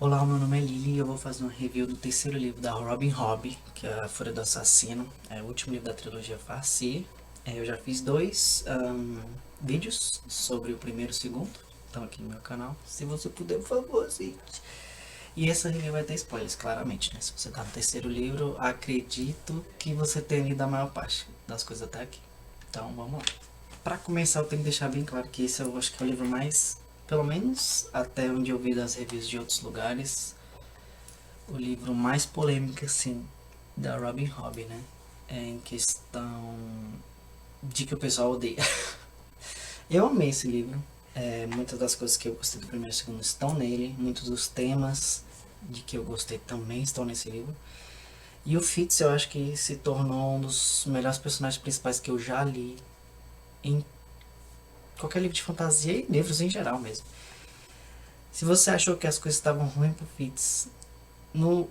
Olá, meu nome é Lily e eu vou fazer uma review do terceiro livro da Robin Hobb, que é A Fúria do Assassino. É o último livro da trilogia Farsi. Eu já fiz dois vídeos sobre o primeiro e o segundo, estão aqui no meu canal. Se você puder, por favor, assiste. E essa review vai ter spoilers, claramente, né? Se você tá no terceiro livro, acredito que você tenha lido a maior parte das coisas até aqui. Então, vamos lá. Pra começar, eu tenho que deixar bem claro que esse eu acho que é o livro mais, pelo menos até onde eu vi das reviews de outros lugares, o livro mais polêmico, assim, da Robin Hobb, né? É em questão de que o pessoal odeia. Eu amei esse livro. Muitas das coisas que eu gostei do primeiro e segundo estão nele. Muitos dos temas de que eu gostei também estão nesse livro. E o Fitz eu acho que se tornou um dos melhores personagens principais que eu já li em qualquer livro de fantasia e livros em geral mesmo. Se você achou que as coisas estavam ruins pro Fitz no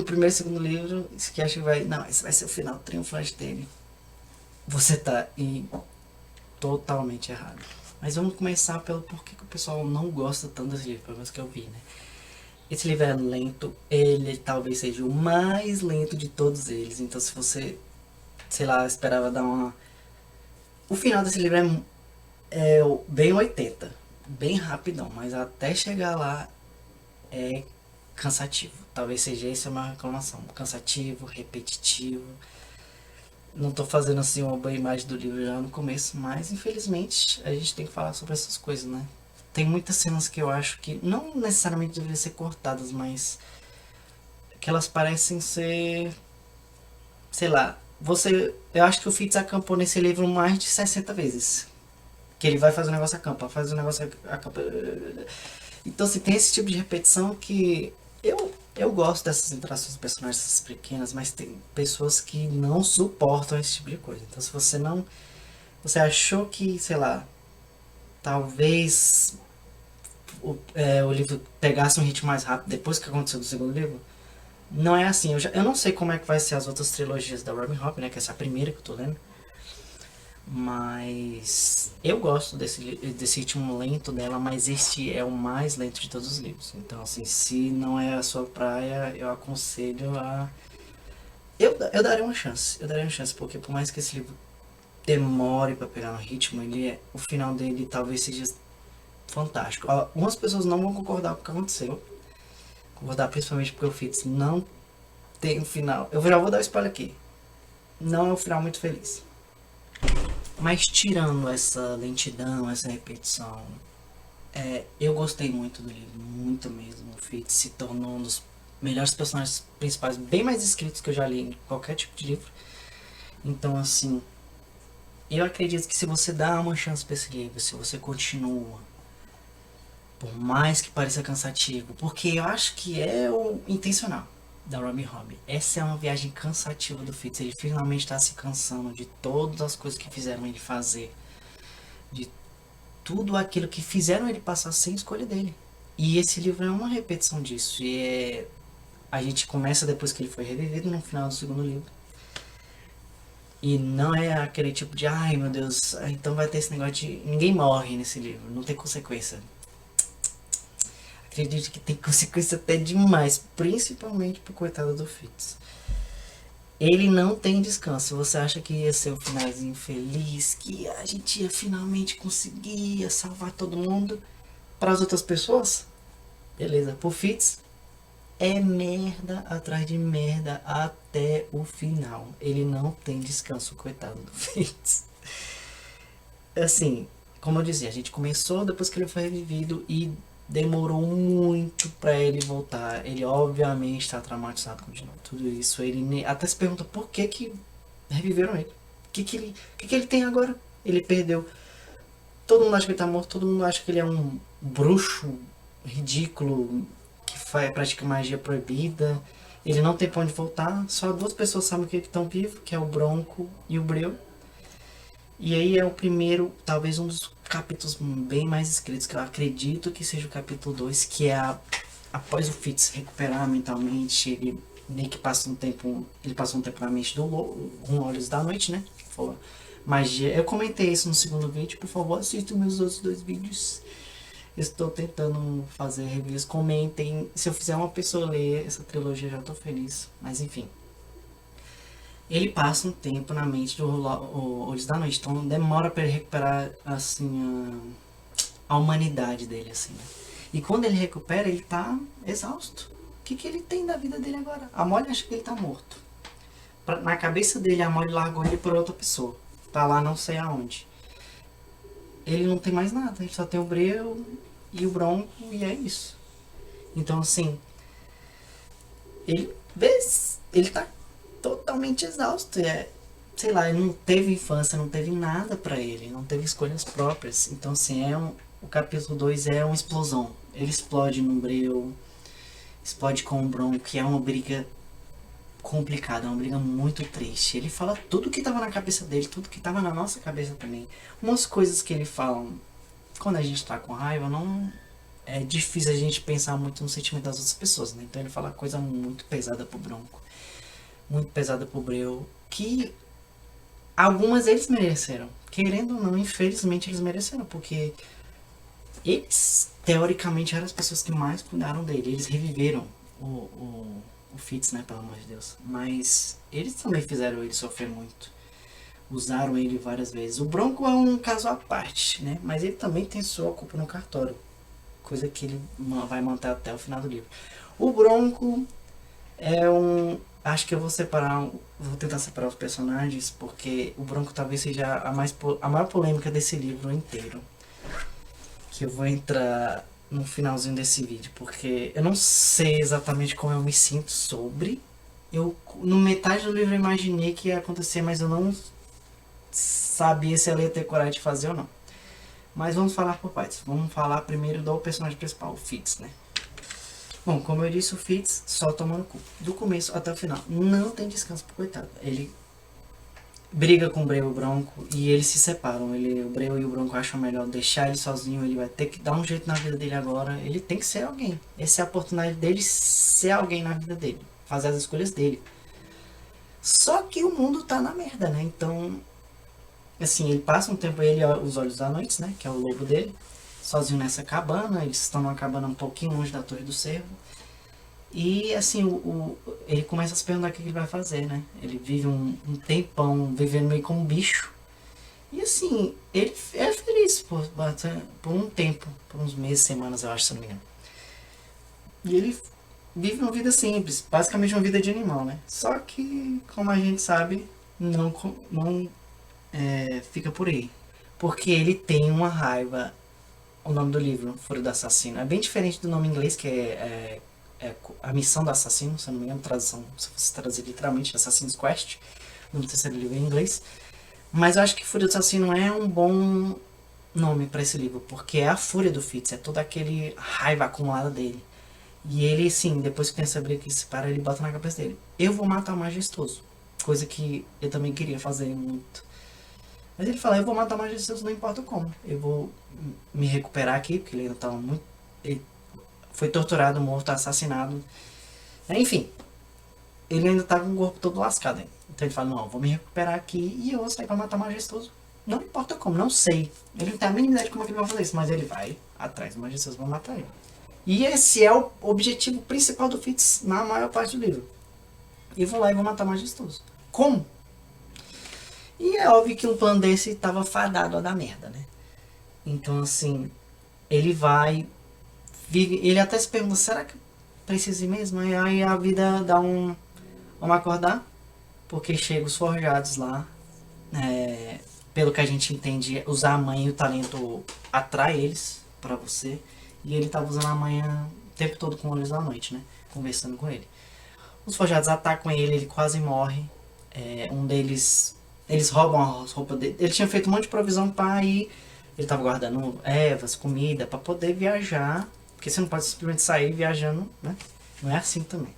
primeiro e segundo livro, isso que acha que vai. Não, esse vai ser o final triunfante dele. Você tá totalmente errado. Mas vamos começar pelo porquê que o pessoal não gosta tanto desse livro, pelo menos que eu vi, né? Esse livro é lento, ele talvez seja o mais lento de todos eles. Então se você, sei lá, esperava dar uma. O final desse livro é bem 80, bem rapidão, mas até chegar lá é cansativo. Talvez seja essa uma reclamação. Cansativo, repetitivo. Não tô fazendo assim uma boa imagem do livro já no começo, mas infelizmente a gente tem que falar sobre essas coisas, né? Tem muitas cenas que eu acho que não necessariamente deveriam ser cortadas, mas que elas parecem ser, sei lá, eu acho que o Fitz acampou nesse livro mais de 60 vezes. Que ele vai fazer o negócio acampa, faz o negócio acampa. Então, assim, tem esse tipo de repetição que eu gosto dessas interações de personagens essas pequenas, mas tem pessoas que não suportam esse tipo de coisa. Então, se você não. Você achou que, sei lá, talvez o livro pegasse um ritmo mais rápido depois que aconteceu do segundo livro? Não é assim. Eu não sei como é que vai ser as outras trilogias da Robin Hobb, né? Que essa é a primeira que eu tô lendo. Mas eu gosto desse ritmo lento dela, mas este é o mais lento de todos os livros. Então, assim, se não é a sua praia, eu aconselho a. Eu daria uma chance. Eu daria uma chance, porque por mais que esse livro demore pra pegar no ritmo, o final dele talvez seja fantástico. Algumas pessoas não vão concordar com o que aconteceu. Concordar principalmente porque o Fitz não tem um final. Eu já vou dar o spoiler aqui. Não é um final muito feliz. Mas tirando essa lentidão, essa repetição, eu gostei muito do livro, muito mesmo. O Fitz se tornou um dos melhores personagens principais, bem mais escritos que eu já li em qualquer tipo de livro. Então, assim, eu acredito que se você dá uma chance pra esse livro, se você continua, por mais que pareça cansativo, porque eu acho que é o intencional da Robin Hobb. Essa é uma viagem cansativa do Fitz. Ele finalmente está se cansando de todas as coisas que fizeram ele fazer, de tudo aquilo que fizeram ele passar sem escolha dele. E esse livro é uma repetição disso. A gente começa depois que ele foi revivido no final do segundo livro. E não é aquele tipo de, ai meu Deus, então vai ter esse negócio de ninguém morre nesse livro, não tem consequência. Acredito que tem consequência até demais, principalmente pro coitado do Fitz. Ele não tem descanso. Você acha que ia ser um finalzinho feliz, que a gente ia finalmente conseguir ia salvar todo mundo para as outras pessoas? Beleza, pro Fitz é merda atrás de merda até o final. Ele não tem descanso, coitado do Fitz. Assim, como eu dizia, a gente começou depois que ele foi revivido e demorou muito pra ele voltar. Ele obviamente está traumatizado com tudo isso. Ele até se pergunta por que reviveram ele. O que ele tem agora? Ele perdeu. Todo mundo acha que ele tá morto, todo mundo acha que ele é um bruxo ridículo que pratica magia proibida. Ele não tem pra onde voltar. Só duas pessoas sabem que estão vivos, que é o Bronco e o Breu. E aí é o primeiro, talvez um dos capítulos bem mais escritos, que eu acredito que seja o capítulo 2, que é após o Fitz recuperar mentalmente, ele meio que passa um tempo, ele passa um tempo na mente do com Olhos da Noite, né? Magia. Eu comentei isso no segundo vídeo, por favor assista os meus outros dois vídeos. Estou tentando fazer reviews, comentem. Se eu fizer uma pessoa ler essa trilogia, já estou feliz. Mas enfim. Ele passa um tempo na mente do Olhos da Noite, então demora para ele recuperar assim a humanidade dele, assim, né? E quando ele recupera, ele tá exausto. O que, que ele tem da vida dele agora? A Molly acha que ele tá morto. Na cabeça dele, a Molly largou ele por outra pessoa. Tá lá não sei aonde. Ele não tem mais nada, ele só tem o Breu e o Bronco e é isso. Então assim, ele ele tá totalmente exausto. Sei lá, ele não teve infância, não teve nada pra ele, não teve escolhas próprias. Então assim, o capítulo 2 é uma explosão. Ele explode no Breu, explode com o Bronco, que é uma briga complicada, é uma briga muito triste. Ele fala tudo que tava na cabeça dele, tudo que tava na nossa cabeça também. Umas coisas que ele fala quando a gente tá com raiva, não é difícil a gente pensar muito no sentimento das outras pessoas, né? Então ele fala coisa muito pesada pro Bronco, muito pesada pro Breu, que algumas eles mereceram. Querendo ou não, infelizmente eles mereceram, porque eles, teoricamente, eram as pessoas que mais cuidaram dele. Eles reviveram o Fitz, né, pelo amor de Deus. Mas eles também fizeram ele sofrer muito. Usaram ele várias vezes. O Bronco é um caso à parte, né? Mas ele também tem sua culpa no cartório. Coisa que ele vai manter até o final do livro. O Bronco é um... Acho que eu vou separar... Vou tentar separar os personagens, porque o Bronco talvez seja a maior polêmica desse livro inteiro. Que eu vou entrar no finalzinho desse vídeo, porque eu não sei exatamente como eu me sinto sobre. No metade do livro eu imaginei que ia acontecer, mas eu não sabia se ela ia ter coragem de fazer ou não. Mas vamos falar por partes. Vamos falar primeiro do personagem principal, o Fitz, né? Bom, como eu disse, o Fitz só tomando cu. Do começo até o final. Não tem descanso pro coitado. Ele briga com o Breu e o Bronco e eles se separam. O Breu e o Bronco acham melhor deixar ele sozinho. Ele vai ter que dar um jeito na vida dele agora. Ele tem que ser alguém. Essa é a oportunidade dele ser alguém na vida dele. Fazer as escolhas dele. Só que o mundo tá na merda, né? Então, assim, ele passa um tempo ele os Olhos da Noite, né? Que é o lobo dele. Sozinho nessa cabana. Eles estão numa cabana um pouquinho longe da Torre do Cervo. E assim, ele começa a se perguntar o que ele vai fazer, né? Ele vive um tempão vivendo meio como um bicho. E assim, ele é feliz por um tempo, por uns meses, semanas, eu acho, se não me engano. E ele vive uma vida simples, basicamente uma vida de animal, né? Só que, como a gente sabe, não fica por aí. Porque ele tem uma raiva. O nome do livro, Fúria do Assassino, é bem diferente do nome em inglês, que é A Missão do Assassino, se eu não me engano, tradução, se fosse traduzir literalmente, Assassin's Quest, no terceiro livro em inglês. Mas eu acho que Fúria do Assassino é um bom nome para esse livro, porque é a fúria do Fitz, é toda aquele raiva acumulada dele. E ele, sim, depois que tem essa briga que se para, ele bota na cabeça dele: eu vou matar o Majestoso. Coisa que eu também queria fazer muito. Mas ele fala: eu vou matar o Majestoso, não importa como. Eu vou me recuperar aqui, porque ele ainda estava muito... Ele foi torturado, morto, assassinado. Enfim, ele ainda tá com o corpo todo lascado. Hein? Então ele fala: não, eu vou me recuperar aqui e eu vou sair pra matar o Majestoso. Não importa como, não sei. Ele não tem a mínima ideia de como é que ele vai fazer isso, mas ele vai atrás do Majestoso pra matar ele. E esse é o objetivo principal do Fitz na maior parte do livro. E vou lá e vou matar o Majestoso. Como? E é óbvio que um plano desse tava fadado a dar merda, né? Então assim, ele vai, vive, ele até se pergunta: será que precisa ir mesmo? E aí a vida dá vamos acordar, porque chega os forjados lá. Pelo que a gente entende, usar a manha e o talento atrai eles pra você. E ele tava usando a manha o tempo todo com Olhos da Noite, né? Conversando com ele. Os forjados atacam ele, ele quase morre. Um deles... Eles roubam as roupas dele. Ele tinha feito um monte de provisão pra ir. Ele tava guardando ervas, comida, pra poder viajar. Porque você não pode simplesmente sair viajando, né? Não é assim também.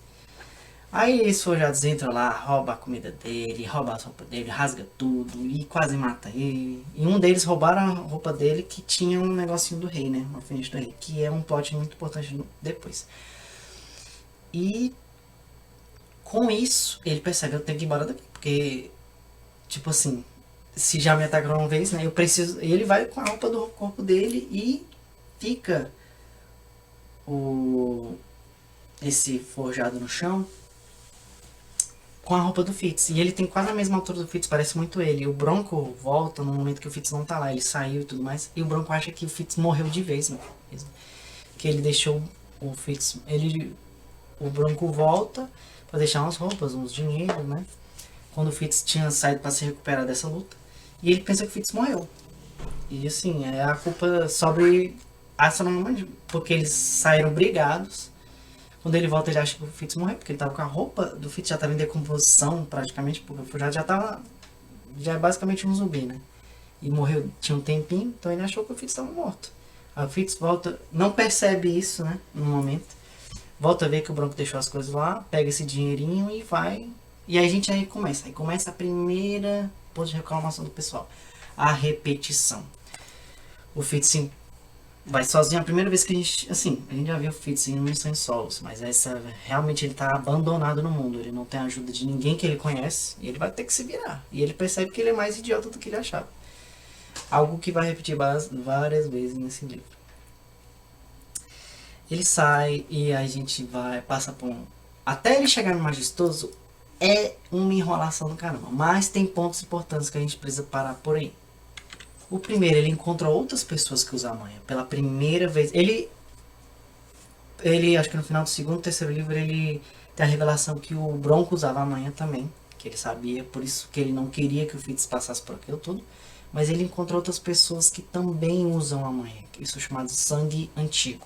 Aí os forjados entram lá, roubam a comida dele, roubam as roupas dele, rasga tudo e quase mata ele. E um deles roubaram a roupa dele que tinha um negocinho do rei, né? Uma alfinete do rei, que é um plot muito importante depois. E com isso, ele percebe: eu tenho que ir embora daqui, porque, tipo assim, se já me atacaram uma vez, né? Eu preciso... Ele vai com a roupa do corpo dele e fica esse forjado no chão com a roupa do Fitz. E ele tem quase a mesma altura do Fitz, parece muito ele. E o Bronco volta no momento que o Fitz não tá lá, ele saiu e tudo mais. E o Bronco acha que o Fitz morreu de vez mesmo. Que ele deixou o Fitz. O Bronco volta pra deixar umas roupas, uns dinheiro, né? Quando o Fitz tinha saído pra se recuperar dessa luta. E ele pensa que o Fitz morreu. E assim, a culpa sobre astronomicamente, porque eles saíram brigados. Quando ele volta, ele acha que o Fitz morreu, porque ele tava com a roupa do Fitz, já tava em decomposição praticamente, porque o Forjado já tava. Já é basicamente um zumbi, né? E morreu, tinha um tempinho, então ele achou que o Fitz tava morto. Aí o Fitz volta, não percebe isso, né? No momento. Volta a ver que o Bronco deixou as coisas lá, pega esse dinheirinho e vai. E aí a gente aí começa. Aí começa a primeira ponto de reclamação do pessoal. A repetição. O Fitz vai sozinho. A primeira vez que a gente já viu o Fitz em Missões Solos, mas essa realmente ele tá abandonado no mundo. Ele não tem ajuda de ninguém que ele conhece e ele vai ter que se virar. E ele percebe que ele é mais idiota do que ele achava. Algo que vai repetir várias vezes nesse livro. Ele sai e a gente passa por até ele chegar no Majestoso é uma enrolação do caramba, mas tem pontos importantes que a gente precisa parar por aí. O primeiro, ele encontra outras pessoas que usam a manha. Pela primeira vez. Ele acho que no final do segundo, terceiro livro, ele tem a revelação que o Bronco usava a manha também. Que ele sabia, por isso que ele não queria que o Fitz passasse por aquilo tudo. Mas ele encontra outras pessoas que também usam a manha. Isso é chamado sangue antigo.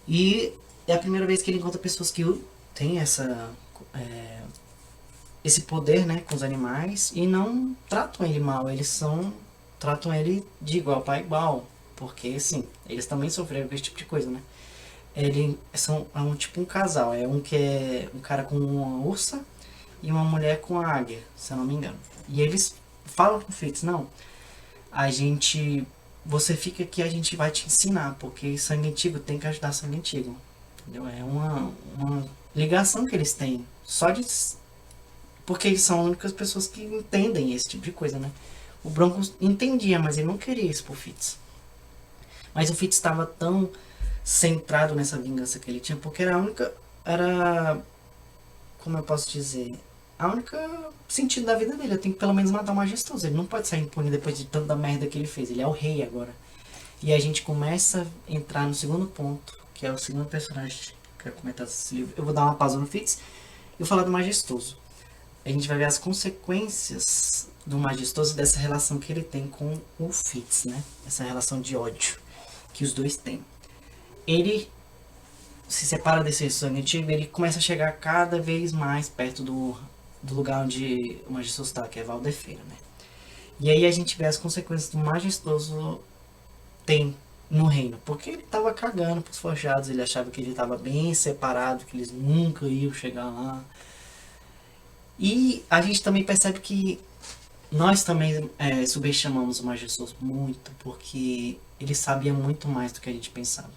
E é a primeira vez que ele encontra pessoas que têm esse poder, né, com os animais. E não tratam ele mal, tratam ele de igual para igual, porque assim, eles também sofreram com esse tipo de coisa, né? É um casal, é um cara com uma ursa e uma mulher com a águia, se eu não me engano. E eles falam com o Fitz, não, você fica aqui, a gente vai te ensinar, porque sangue antigo tem que ajudar sangue antigo, entendeu? É uma ligação que eles têm, porque eles são as únicas pessoas que entendem esse tipo de coisa, né? O Bronco entendia, mas ele não queria isso pro Fitz. Mas o Fitz estava tão centrado nessa vingança que ele tinha, porque como eu posso dizer, a única sentido da vida dele. Eu tenho que pelo menos matar o Majestoso. Ele não pode sair impune depois de tanta merda que ele fez. Ele é o rei agora. E a gente começa a entrar no segundo ponto, que é o segundo personagem que eu quero comentar desse livro. Eu vou dar uma pausa no Fitz e vou falar do Majestoso. A gente vai ver as consequências do Majestoso dessa relação que ele tem com o Fitz, né? Essa relação de ódio que os dois têm. Ele se separa desse sangue antigo e ele começa a chegar cada vez mais perto do lugar onde o Majestoso está, que é Valdefeira, né? E aí a gente vê as consequências do Majestoso tem no reino, porque ele tava cagando pros forjados, ele achava que ele tava bem separado, que eles nunca iam chegar lá. E a gente também percebe que nós também subestimamos o Majestoso muito, porque ele sabia muito mais do que a gente pensava.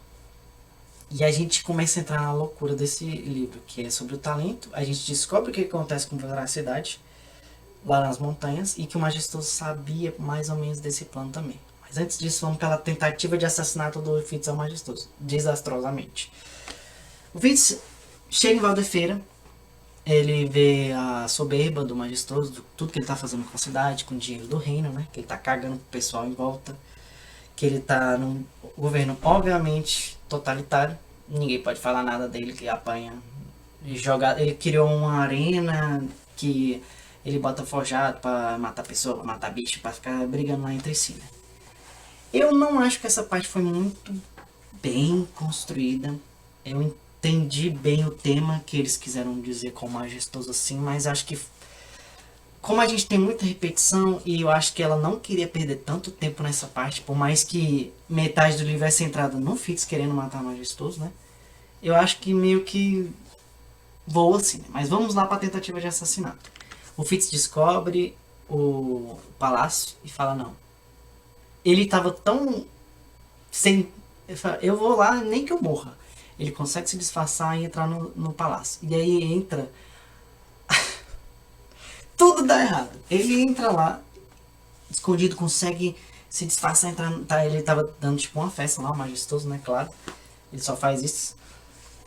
E a gente começa a entrar na loucura desse livro, que é sobre o talento. A gente descobre o que acontece com veracidade lá nas montanhas e que o Majestoso sabia mais ou menos desse plano também. Mas antes disso, vamos pela tentativa de assassinato do Fitz ao Majestoso, desastrosamente. O Fitz chega em Valdefeira, ele vê a soberba do Majestoso, tudo que ele tá fazendo com a cidade, com o dinheiro do reino, né? Que ele tá cagando pro pessoal em volta, que ele tá num governo obviamente totalitário, ninguém pode falar nada dele, que apanha. Ele criou uma arena que ele bota forjado pra matar pessoa, pra matar bicho, pra ficar brigando lá entre si, né? Eu não acho que essa parte foi muito bem construída. Eu entendi bem o tema que eles quiseram dizer com o Majestoso assim, mas acho que como a gente tem muita repetição e eu acho que ela não queria perder tanto tempo nessa parte, por mais que metade do livro é centrada no Fitz querendo matar o Majestoso, né? Eu acho que meio que voa assim, né? Mas vamos lá para a tentativa de assassinato. O Fitz descobre o palácio e fala não. Ele tava tão sem... Ele fala, eu vou lá nem que eu morra. Ele consegue se disfarçar e entrar no palácio. E aí entra... Tudo dá errado. Ele entra lá, escondido, consegue se disfarça, entrando, tá, ele tava dando tipo uma festa lá, majestoso, né, claro. Ele só faz isso.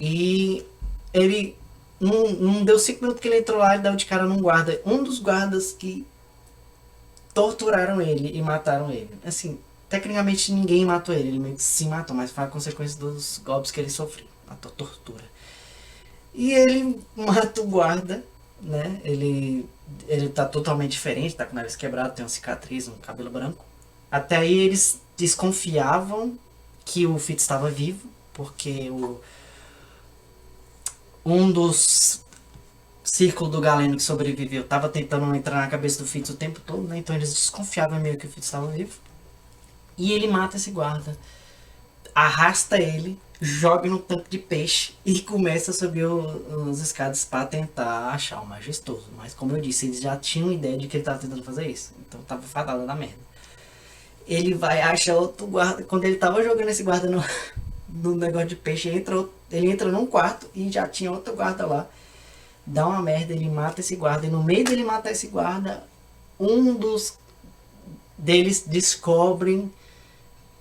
E ele não deu 5 minutos que ele entrou lá, ele deu de cara num guarda. Um dos guardas que torturaram ele e mataram ele. Assim, tecnicamente ninguém matou ele, ele meio que se matou, mas foi a consequência dos golpes que ele sofreu, a tortura. E ele mata o guarda, né? Ele tá totalmente diferente, tá com o nariz quebrado, tem uma cicatriz, um cabelo branco. Até aí eles desconfiavam que o Fitz estava vivo, porque um dos círculos do Galeno que sobreviveu tava tentando entrar na cabeça do Fitz o tempo todo, né? Então eles desconfiavam meio que o Fitz estava vivo. E ele mata esse guarda, arrasta ele, joga no tanque de peixe e começa a subir os escadas para tentar achar o majestoso. Mas como eu disse, eles já tinham ideia de que ele estava tentando fazer isso. Então tava fadado da merda. Ele vai achar outro guarda. Quando ele tava jogando esse guarda no negócio de peixe, ele entra num quarto e já tinha outro guarda lá. Dá uma merda, ele mata esse guarda. E no meio dele matar esse guarda, um dos deles descobrem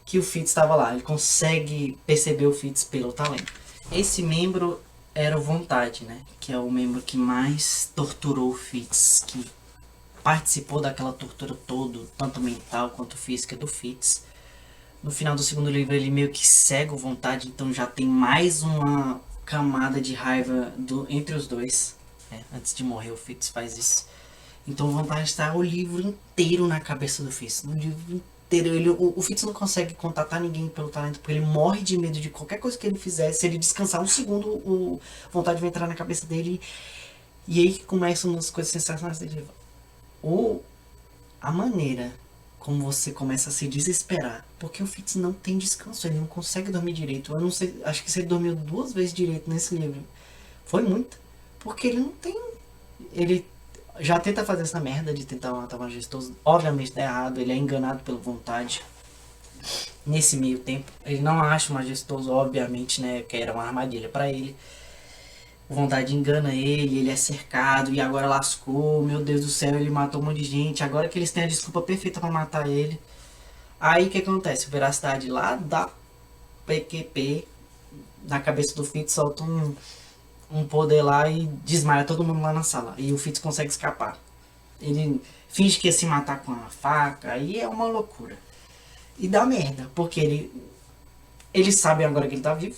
que o Fitz estava lá. Ele consegue perceber o Fitz pelo talento. Esse membro era o Vontade, né? Que é o membro que mais torturou o Fitz, que participou daquela tortura toda, tanto mental quanto física do Fitz. No final do segundo livro ele meio que cega o Vontade, então já tem mais uma camada de raiva entre os dois. Antes de morrer o Fitz faz isso. Então o Vontade está o livro inteiro na cabeça do Fitz. No livro inteiro. O Fitz não consegue contatar ninguém pelo talento, porque ele morre de medo de qualquer coisa que ele fizer. Se ele descansar um segundo, o Vontade vai entrar na cabeça dele. E aí que começam as coisas sensacionais dele. A maneira como você começa a se desesperar, porque o Fitz não tem descanso, ele não consegue dormir direito. Eu não sei, acho que se ele dormiu 2 vezes direito nesse livro, foi muito, porque ele não tem, ele já tenta fazer essa merda de tentar matar o majestoso, obviamente tá errado, ele é enganado pela Vontade. Nesse meio tempo, ele não acha o majestoso, obviamente, né, que era uma armadilha para ele. O Vontade engana ele é cercado e agora lascou, meu Deus do céu, ele matou um monte de gente, agora que eles têm a desculpa perfeita para matar ele. Aí o que acontece? O Veracidade lá da PQP, na cabeça do Fitz, solta um poder lá e desmaia todo mundo lá na sala. E o Fitz consegue escapar. Ele finge que ia se matar com a faca, aí é uma loucura. E dá merda, porque eles sabem agora que ele tá vivo.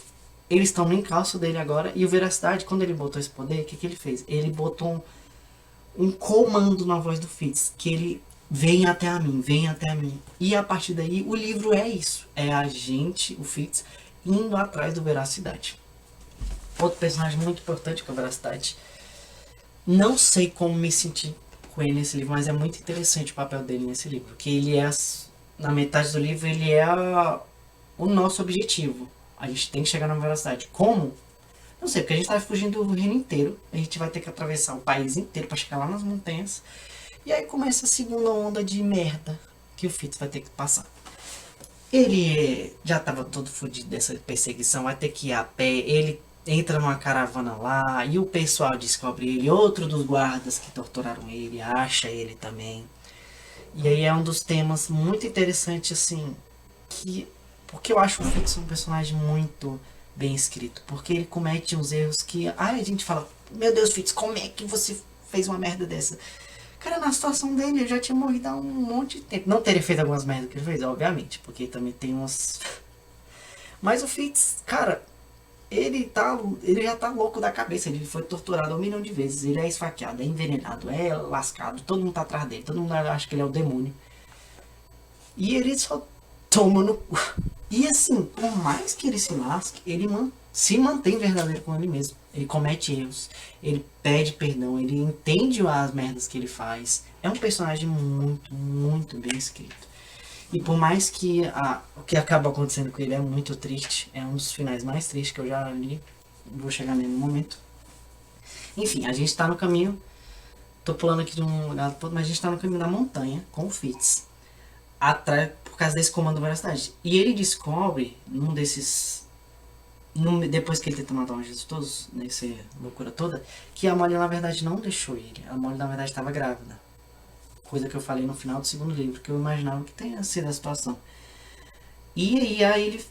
Eles estão no encalço dele agora. E o Veracidade, quando ele botou esse poder, o que ele fez? Ele botou um comando na voz do Fitz. Que ele vem até a mim, vem até a mim. E a partir daí, o livro é isso. É a gente, o Fitz, indo atrás do Veracidade. Outro personagem muito importante que é o Veracidade. Não sei como me sentir com ele nesse livro, mas é muito interessante o papel dele nesse livro. Que ele é, na metade do livro, ele é o nosso objetivo. A gente tem que chegar na velocidade. Como? Não sei, porque a gente tá fugindo do reino inteiro. A gente vai ter que atravessar o país inteiro para chegar lá nas montanhas. E aí começa a segunda onda de merda que o Fitz vai ter que passar. Ele já tava todo fudido dessa perseguição, vai ter que ir a pé. Ele entra numa caravana lá e o pessoal descobre ele. Outro dos guardas que torturaram ele acha ele também. E aí é um dos temas muito interessantes, assim, porque eu acho o Fitz um personagem muito bem escrito. Porque ele comete uns erros que... a gente fala, meu Deus, Fitz, como é que você fez uma merda dessa? Cara, na situação dele, eu já tinha morrido há um monte de tempo. Não teria feito algumas merdas que ele fez, obviamente. Porque também tem umas... Mas o Fitz, cara, ele já tá louco da cabeça. Ele foi torturado 1 milhão de vezes. Ele é esfaqueado, é envenenado, é lascado. Todo mundo tá atrás dele. Todo mundo acha que ele é o demônio. E ele só toma no cu. E assim, por mais que ele se lasque, ele se mantém verdadeiro com ele mesmo. Ele comete erros, ele pede perdão, ele entende as merdas que ele faz. É um personagem muito, muito bem escrito. E por mais que o que acaba acontecendo com ele é muito triste, é um dos finais mais tristes que eu já li, vou chegar nele no momento. Enfim, a gente tá no caminho, tô pulando aqui de um lugar pro outro, mas a gente tá no caminho da montanha com o Fitz. Atrás, por causa desse comando da velocidade. E ele descobre, depois que ele tenta matar o Jesus todos, nessa loucura toda, que a Molly na verdade não deixou ele. A Molly na verdade estava grávida. coisa que eu falei no final do segundo livro, que eu imaginava que tenha sido a situação. E aí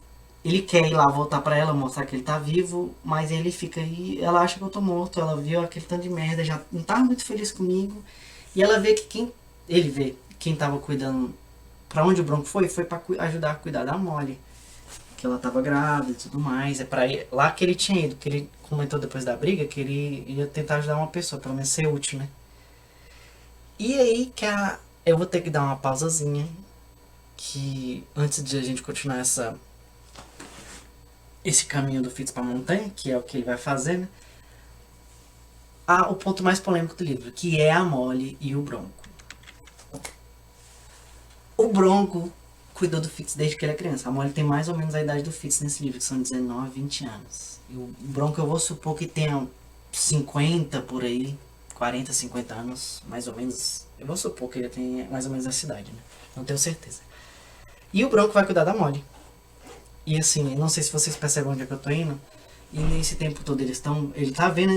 ele quer ir lá voltar pra ela, mostrar que ele tá vivo, mas ele fica aí, ela acha que eu tô morto, ela viu aquele tanto de merda, já não tava muito feliz comigo. E ela vê que ele vê quem tava cuidando, pra onde o Bronco foi pra ajudar a cuidar da Molly. Que ela tava grávida e tudo mais. É pra ir, lá que ele tinha ido, que ele comentou depois da briga, que ele ia tentar ajudar uma pessoa, pelo menos ser útil, né? E aí que eu vou ter que dar uma pausazinha, que antes de a gente continuar esse caminho do Fitz pra montanha, que é o que ele vai fazer, né? O ponto mais polêmico do livro, que é a Molly e o Bronco. O Bronco cuidou do Fitz desde que ele é criança. A Molly tem mais ou menos a idade do Fitz nesse livro, que são 19, 20 anos. E o Bronco eu vou supor que tenha 50 por aí, 40, 50 anos, mais ou menos. Eu vou supor que ele tenha mais ou menos essa idade, né? Não tenho certeza. E o Bronco vai cuidar da Molly. E assim, não sei se vocês percebem onde é que eu tô indo. E nesse tempo todo ele tá vendo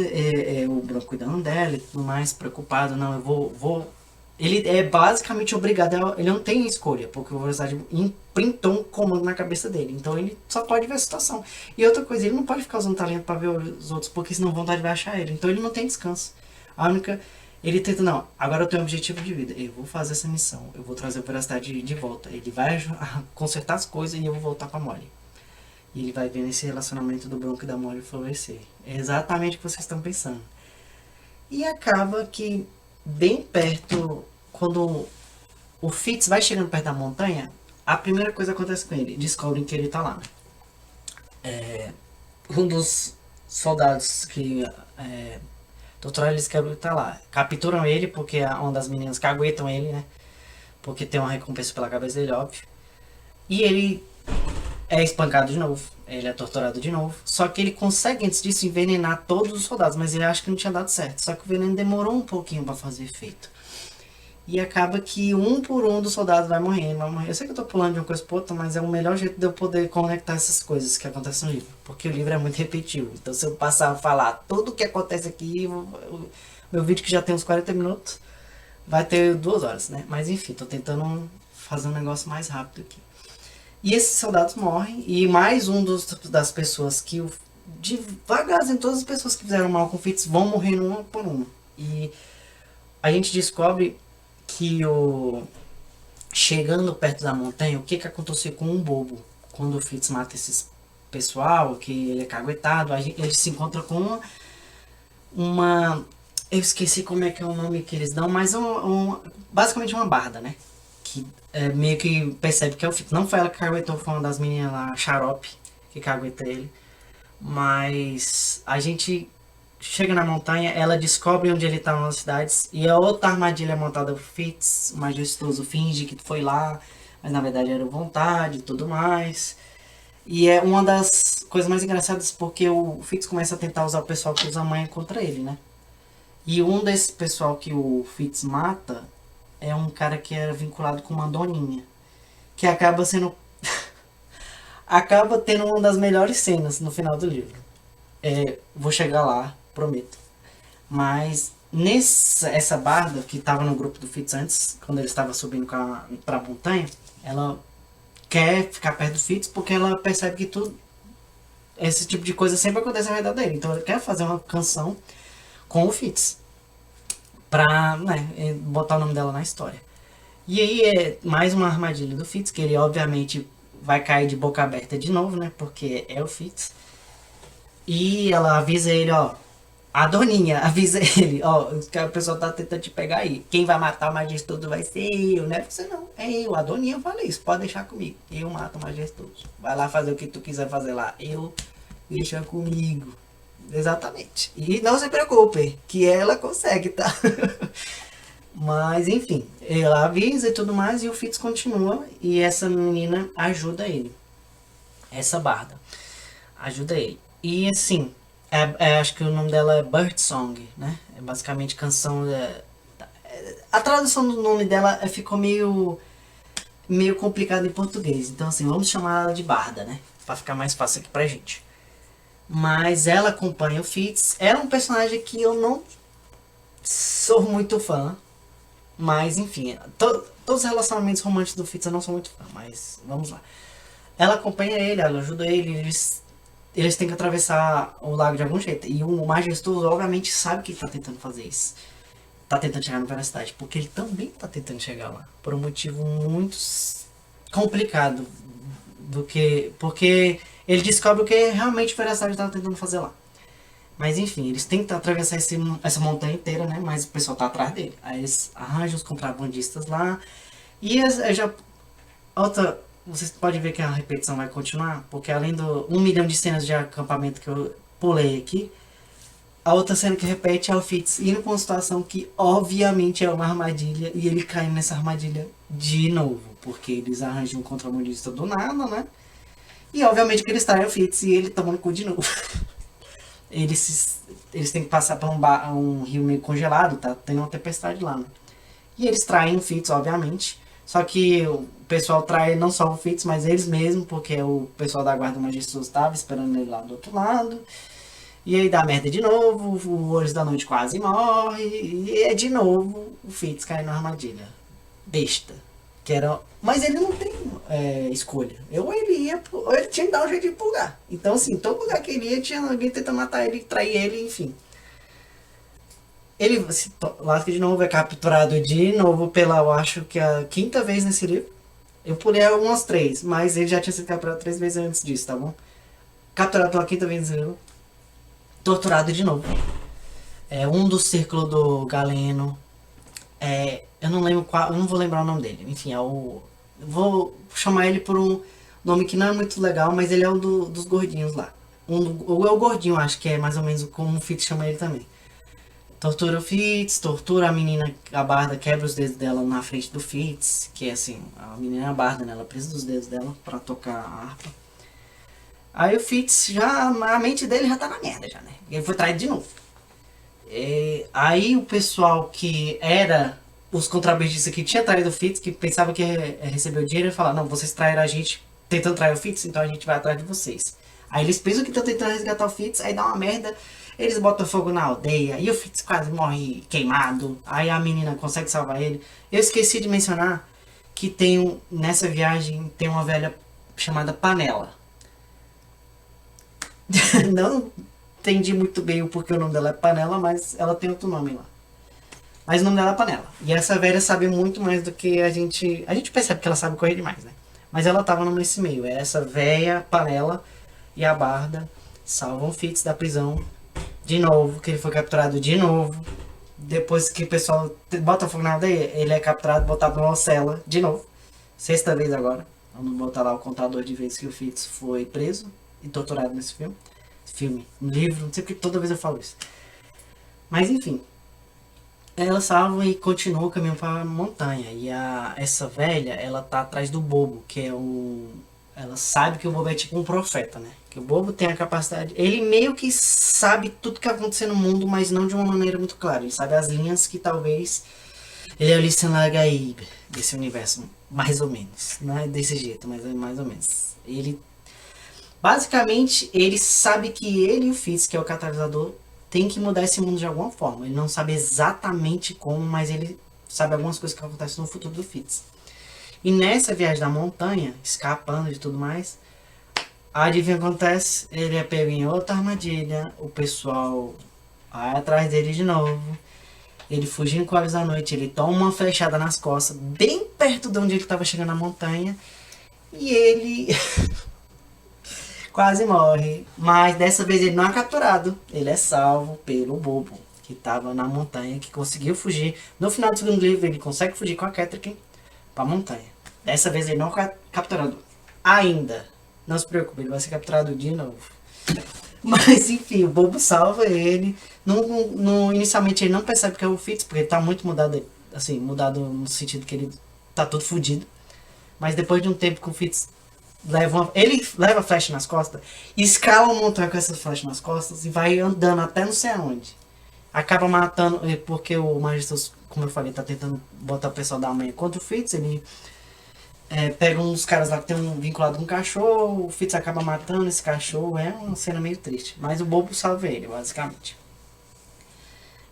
o Bronco cuidando dela e tudo mais, preocupado. Não, eu vou. Ele é basicamente obrigado, ele não tem escolha, porque o Velocidade imprintou um comando na cabeça dele. Então ele só pode ver a situação. E outra coisa, ele não pode ficar usando talento pra ver os outros, porque senão vontade vai achar ele. Então ele não tem descanso. A única. Ele tenta, não, agora eu tenho um objetivo de vida. Eu vou fazer essa missão, eu vou trazer a Velocidade de volta. Ele vai consertar as coisas e eu vou voltar pra Molly. E ele vai vendo esse relacionamento do Bronco e da Molly florescer. É exatamente o que vocês estão pensando. E acaba que, bem perto, quando o Fitz vai chegando perto da montanha, a primeira coisa que acontece com ele, descobrem que ele tá lá. Um dos soldados que torturaram eles que tá lá, capturam ele, porque uma das meninas caguetam ele, né? Porque tem uma recompensa pela cabeça dele, óbvio. E ele é espancado de novo, ele é torturado de novo. Só que ele consegue, antes disso, envenenar todos os soldados, mas ele acha que não tinha dado certo. Só que o veneno demorou um pouquinho pra fazer efeito. E acaba que um por um dos soldados vai morrendo, vai morrer. Eu sei que eu tô pulando de uma coisa pra outra, mas é o melhor jeito de eu poder conectar essas coisas que acontecem no livro. Porque o livro é muito repetitivo. Então se eu passar a falar tudo o que acontece aqui, meu vídeo que já tem uns 40 minutos, vai ter 2 horas, né? Mas enfim, tô tentando fazer um negócio mais rápido aqui. E esses soldados morrem, e mais um das pessoas que, devagarzinho, todas as pessoas que fizeram mal com o Fitz vão morrendo uma por uma. E a gente descobre que chegando perto da montanha, o que aconteceu com um bobo? Quando o Fitz mata esses pessoal, que ele é caguetado, ele se encontra com uma... Eu esqueci como é que é o nome que eles dão, mas basicamente uma barda, né? Que meio que percebe que é o Fitz. Não foi ela que caguetou, foi uma das meninas lá, a Xarope, que cagueta ele. Mas a gente chega na montanha, ela descobre onde ele tá nas cidades, e a outra armadilha montada o Fitz, o majestoso finge que foi lá, mas na verdade era vontade e tudo mais. E é uma das coisas mais engraçadas porque o Fitz começa a tentar usar o pessoal que usa a manha contra ele, né? E um desse pessoal que o Fitz mata é um cara que era vinculado com uma doninha, que acaba sendo acaba tendo uma das melhores cenas no final do livro. Vou chegar lá, prometo. Mas essa barda que estava no grupo do Fitz antes, quando ele estava subindo pra montanha, ela quer ficar perto do Fitz porque ela percebe que tudo esse tipo de coisa sempre acontece ao redor dele. Então ela quer fazer uma canção com o Fitz pra, né, botar o nome dela na história. E aí é mais uma armadilha do Fitz, que ele obviamente vai cair de boca aberta de novo, né? Porque é o Fitz. E ela avisa ele, ó. A doninha avisa ele, ó, que a pessoa tá tentando te pegar aí. Quem vai matar o majestoso vai ser eu, né? Você não, é eu. A doninha fala isso, pode deixar comigo. Eu mato o majestoso. Vai lá fazer o que tu quiser fazer lá. Eu, deixa comigo. Exatamente. E não se preocupe, que ela consegue, tá? Mas enfim, ela avisa e tudo mais, e o Fitz continua, e essa menina ajuda ele. Essa barda ajuda ele. E assim, acho que o nome dela é Birdsong, né? É basicamente canção. A tradução do nome dela ficou meio complicada em português. Então assim, vamos chamar ela de Barda, né? Pra ficar mais fácil aqui pra gente. Mas ela acompanha o Fitz. Ela é um personagem que eu não sou muito fã. Mas enfim, todos os relacionamentos românticos do Fitz eu não sou muito fã, mas vamos lá. Ela acompanha ele, ela ajuda ele, eles têm que atravessar o lago de algum jeito. E o Majestoso, obviamente, sabe que ele tá tentando fazer isso. Tá tentando chegar na Veracidade, porque ele também tá tentando chegar lá. Por um motivo muito complicado. Porque ele descobre o que realmente a Veracidade tá tentando fazer lá. Mas enfim, eles tentam atravessar essa montanha inteira, né? Mas o pessoal tá atrás dele. Aí eles arranjam os contrabandistas lá. E já. Outra. Vocês podem ver que a repetição vai continuar. Porque além do 1 milhão de cenas de acampamento que eu pulei aqui. A outra cena que repete é o Fitz indo pra uma situação que obviamente é uma armadilha. E ele caindo nessa armadilha de novo. Porque eles arranjam um contrabandista do nada, né? E obviamente que eles traem o Fitz e ele tomando cu de novo. eles, eles têm que passar por um rio meio congelado, tá tendo uma tempestade lá, né? E eles traem o Fitz, obviamente. Só que o pessoal trai não só o Fitz, mas eles mesmos, porque o pessoal da Guarda Majestosa estava esperando ele lá do outro lado. E aí dá merda de novo, o Olhos da Noite quase morre, e é de novo o Fitz cai na armadilha. Besta. Que era. Mas ele não tem escolha. Ou ele ia, ou ele tinha que dar um jeito de pular. Então, assim, todo lugar que ele ia tinha alguém tentando matar ele, trair ele, enfim. Ele se lasca de novo, é capturado de novo pela, eu acho que a quinta vez nesse livro. Eu pulei umas três, mas ele já tinha sido capturado 3 vezes antes disso, tá bom? Capturado pela quinta vez nesse livro. Torturado de novo. É um do círculo do Galeno. Eu não lembro qual, eu não vou lembrar o nome dele. Enfim, é o. Vou chamar ele por um nome que não é muito legal, mas ele é um dos gordinhos lá. Ou é o gordinho, acho que é mais ou menos como o Fitz chama ele também. Tortura o Fitz, tortura a menina, a Barda quebra os dedos dela na frente do Fitz, que é assim, a menina é a Barda, né? Ela precisa dos dedos dela pra tocar a harpa. Aí o Fitz já, a mente dele já tá na merda já, né? Ele foi traído de novo. Aí o pessoal que era os contrabandistas que tinha traído o Fitz, que pensava que recebeu dinheiro, ia falar, não, vocês traíram a gente tentando trair o Fitz, então a gente vai atrás de vocês. Aí eles pensam que estão tentando resgatar o Fitz, aí dá uma merda, eles botam fogo na aldeia, e o Fitz quase morre queimado, aí a menina consegue salvar ele. Eu esqueci de mencionar que nessa viagem tem uma velha chamada Panela. Não entendi muito bem o porquê o nome dela é Panela, mas ela tem outro nome lá. Mas o nome dela é Panela. E essa velha sabe muito mais do que a gente. A gente percebe que ela sabe correr demais, né? Mas ela tava nesse meio. É essa velha Panela e a Barda salvam o Fitz da prisão de novo, que ele foi capturado de novo. Depois que o pessoal bota fogo na aldeia, ele é capturado, botado numa cela de novo. 6ª vez agora. Vamos botar lá o contador de vezes que o Fitz foi preso e torturado nesse filme, um livro, não sei porque toda vez eu falo isso. Mas enfim, ela salva e continua o caminho para a montanha. E essa velha, ela tá atrás do Bobo, que é o. Ela sabe que o Bobo é tipo um profeta, né? Que o Bobo tem a capacidade. Ele meio que sabe tudo que acontece no mundo, mas não de uma maneira muito clara. Ele sabe as linhas que talvez. Ele é o Lisan Gaib desse universo, mais ou menos. Não é desse jeito, mas é mais ou menos. Basicamente, ele sabe que ele e o Fitz, que é o catalisador, tem que mudar esse mundo de alguma forma. Ele não sabe exatamente como, mas ele sabe algumas coisas que acontecem no futuro do Fitz. E nessa viagem da montanha, escapando de tudo mais, adivinha o que acontece? Ele é pego em outra armadilha, o pessoal vai atrás dele de novo. Ele fugindo com olhos da noite, ele toma uma flechada nas costas, bem perto de onde ele estava chegando na montanha. E ele quase morre, mas dessa vez ele não é capturado, ele é salvo pelo Bobo, que estava na montanha, que conseguiu fugir. No final do segundo livro ele consegue fugir com a Catrick para a montanha. Dessa vez ele não é capturado ainda. Não se preocupe, ele vai ser capturado de novo. Mas enfim, o Bobo salva ele. Inicialmente ele não percebe que é o Fitz, porque ele tá muito mudado, assim, mudado no sentido que ele tá todo fudido. Mas depois de um tempo que o Fitz ele leva a flecha nas costas, escala uma montanha com essa flecha nas costas e vai andando até não sei aonde. Acaba matando, porque o Magistus, como eu falei, tá tentando botar o pessoal da manhã contra o Fitz. Ele pega uns caras lá que tem vinculado com um cachorro, o Fitz acaba matando esse cachorro. É uma cena meio triste, mas o Bobo salva ele, basicamente.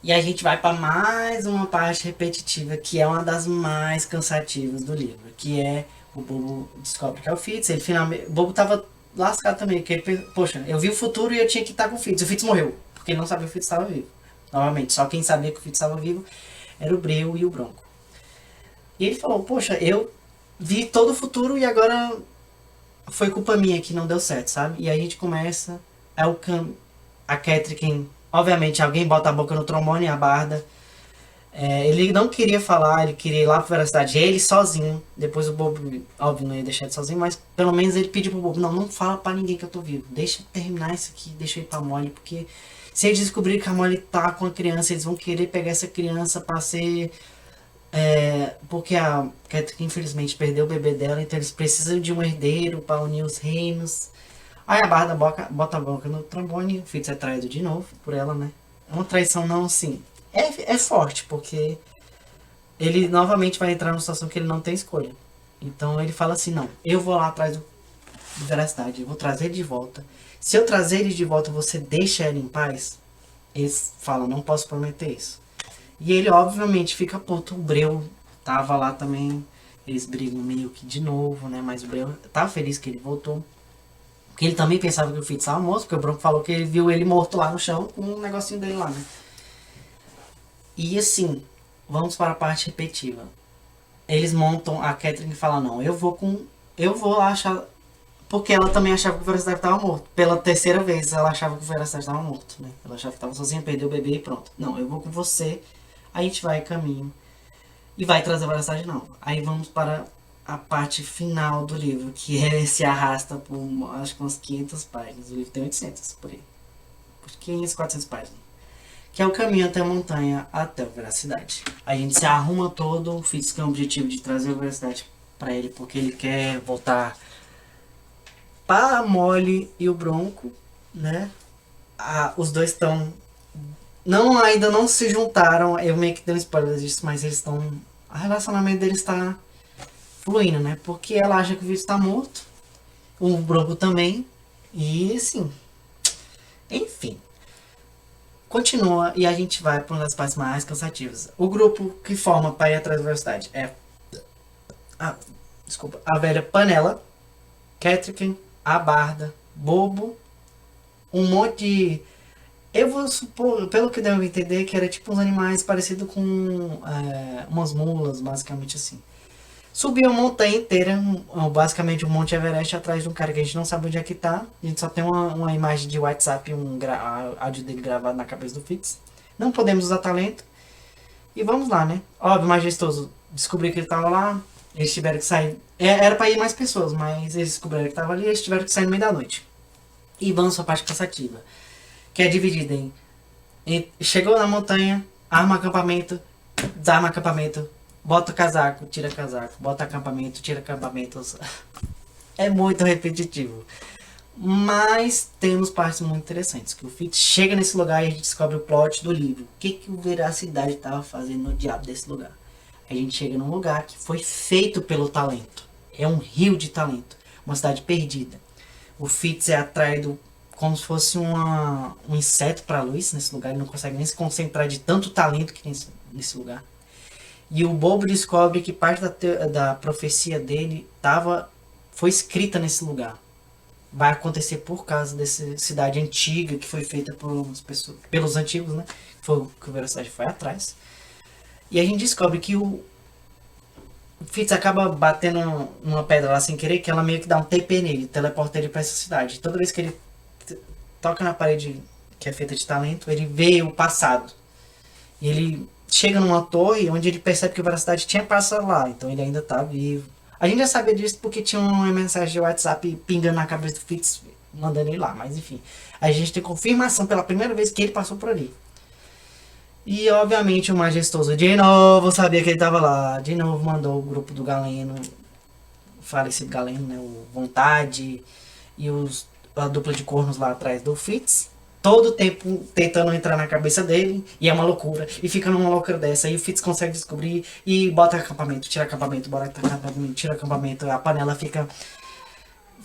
E a gente vai para mais uma parte repetitiva, que é uma das mais cansativas do livro, que é o Bobo descobre que é o Fitz, ele finalmente... O Bobo tava lascado também, porque ele, poxa, eu vi o futuro e eu tinha que estar com o Fitz. O Fitz morreu, porque ele não sabia que o Fitz estava vivo. Novamente, só quem sabia que o Fitz estava vivo era o Breu e o Bronco. E ele falou, poxa, eu vi todo o futuro e agora foi culpa minha que não deu certo, sabe? E aí a gente começa, é o a Catrick, obviamente alguém bota a boca no trombone, a Barda. Ele não queria falar, ele queria ir lá pra Veracidade, ele sozinho. Depois o Bobo, óbvio, não ia deixar ele sozinho, mas pelo menos ele pediu pro Bobo, não fala pra ninguém que eu tô vivo. Deixa eu terminar isso aqui, deixa eu ir pra Molly, porque se eles descobrirem que a Molly tá com a criança, eles vão querer pegar essa criança pra ser... porque a Catrick infelizmente perdeu o bebê dela, então eles precisam de um herdeiro pra unir os reinos. Aí a Barda bota a boca no trombone, o Fitz é traído de novo por ela, né? É uma traição não assim. É forte, porque ele novamente vai entrar numa situação que ele não tem escolha. Então ele fala assim, não, eu vou lá atrás do Veracidade, eu vou trazer ele de volta. Se eu trazer ele de volta, você deixa ele em paz? Eles falam, não posso prometer isso. E ele obviamente fica puto, o Breu tava lá também, eles brigam meio que de novo, né? Mas o Breu tá feliz que ele voltou. Porque ele também pensava que o Fitz estava morto, porque o Bronco falou que ele viu ele morto lá no chão com um negocinho dele lá, né? E assim, vamos para a parte repetitiva. Eles montam, a Catherine fala, não, eu vou achar... Porque ela também achava que o Veracidade estava morto. Pela terceira vez ela achava que o Veracidade estava morto, né? Ela achava que estava sozinha, perdeu o bebê e pronto. Não, eu vou com você, a gente vai caminho. E vai trazer a Veracidade não. Aí vamos para a parte final do livro, que se arrasta por acho que umas 500 páginas. O livro tem 800 por aí. Por 500, 400 páginas. Que é o caminho até a montanha, até a Veracidade. A gente se arruma todo, o Fitz tem o objetivo de trazer a Veracidade pra ele, porque ele quer voltar para a Molly e o Bronco, né? Os dois estão... ainda não se juntaram, eu meio que dei um spoiler disso, mas eles estão... O relacionamento deles está fluindo, né? Porque ela acha que o Fitz está morto, o Bronco também, e assim... Enfim... Continua e a gente vai para uma das partes mais cansativas. O grupo que forma para ir atrás da velocidade é a velha Panela, Catrick, a Barda, Bobo, um monte de... Eu vou supor, pelo que devo entender, que era tipo uns animais parecidos com umas mulas, basicamente assim. Subiu a montanha inteira, basicamente um Monte Everest, atrás de um cara que a gente não sabe onde é que tá. A gente só tem uma imagem de WhatsApp, áudio dele gravado na cabeça do Fitz. Não podemos usar talento. E vamos lá, né? Óbvio, majestoso descobriu que ele tava lá. Eles tiveram que sair. Era pra ir mais pessoas, mas eles descobriram que tava ali. Eles tiveram que sair no meio da noite. E vamos pra parte cansativa, que é dividida chegou na montanha, arma acampamento, desarma acampamento, bota casaco, tira casaco, bota acampamento, tira acampamento. É muito repetitivo. Mas temos partes muito interessantes. Que o Fitz chega nesse lugar e a gente descobre o plot do livro. O que o Veracidade estava fazendo no diabo desse lugar? A gente chega num lugar que foi feito pelo talento. É um rio de talento. Uma cidade perdida. O Fitz é atraído como se fosse um inseto para a luz nesse lugar. Ele não consegue nem se concentrar de tanto talento que tem nesse lugar. E o Bobo descobre que parte da profecia dele foi escrita nesse lugar. Vai acontecer por causa dessa cidade antiga que foi feita pelos antigos, né? Foi o que o Veracidade foi atrás. E a gente descobre que o Fitz acaba batendo numa pedra lá sem querer, que ela meio que dá um TP nele, teleporta ele pra essa cidade. Toda vez que ele toca na parede que é feita de talento, ele vê o passado. E ele chega numa torre onde ele percebe que o Veracidade tinha passado lá, então ele ainda tá vivo. A gente já sabia disso porque tinha uma mensagem de WhatsApp pingando na cabeça do Fitz, mandando ele lá, mas enfim. A gente tem confirmação pela primeira vez que ele passou por ali. E obviamente o Majestoso de novo sabia que ele tava lá, de novo mandou o grupo do Galeno, o falecido Galeno, né, o Vontade e a dupla de cornos lá atrás do Fitz. Todo o tempo tentando entrar na cabeça dele, e é uma loucura, e fica numa loucura dessa, e o Fitz consegue descobrir, e bota acampamento, tira acampamento, bota acampamento, tira acampamento, a Panela fica...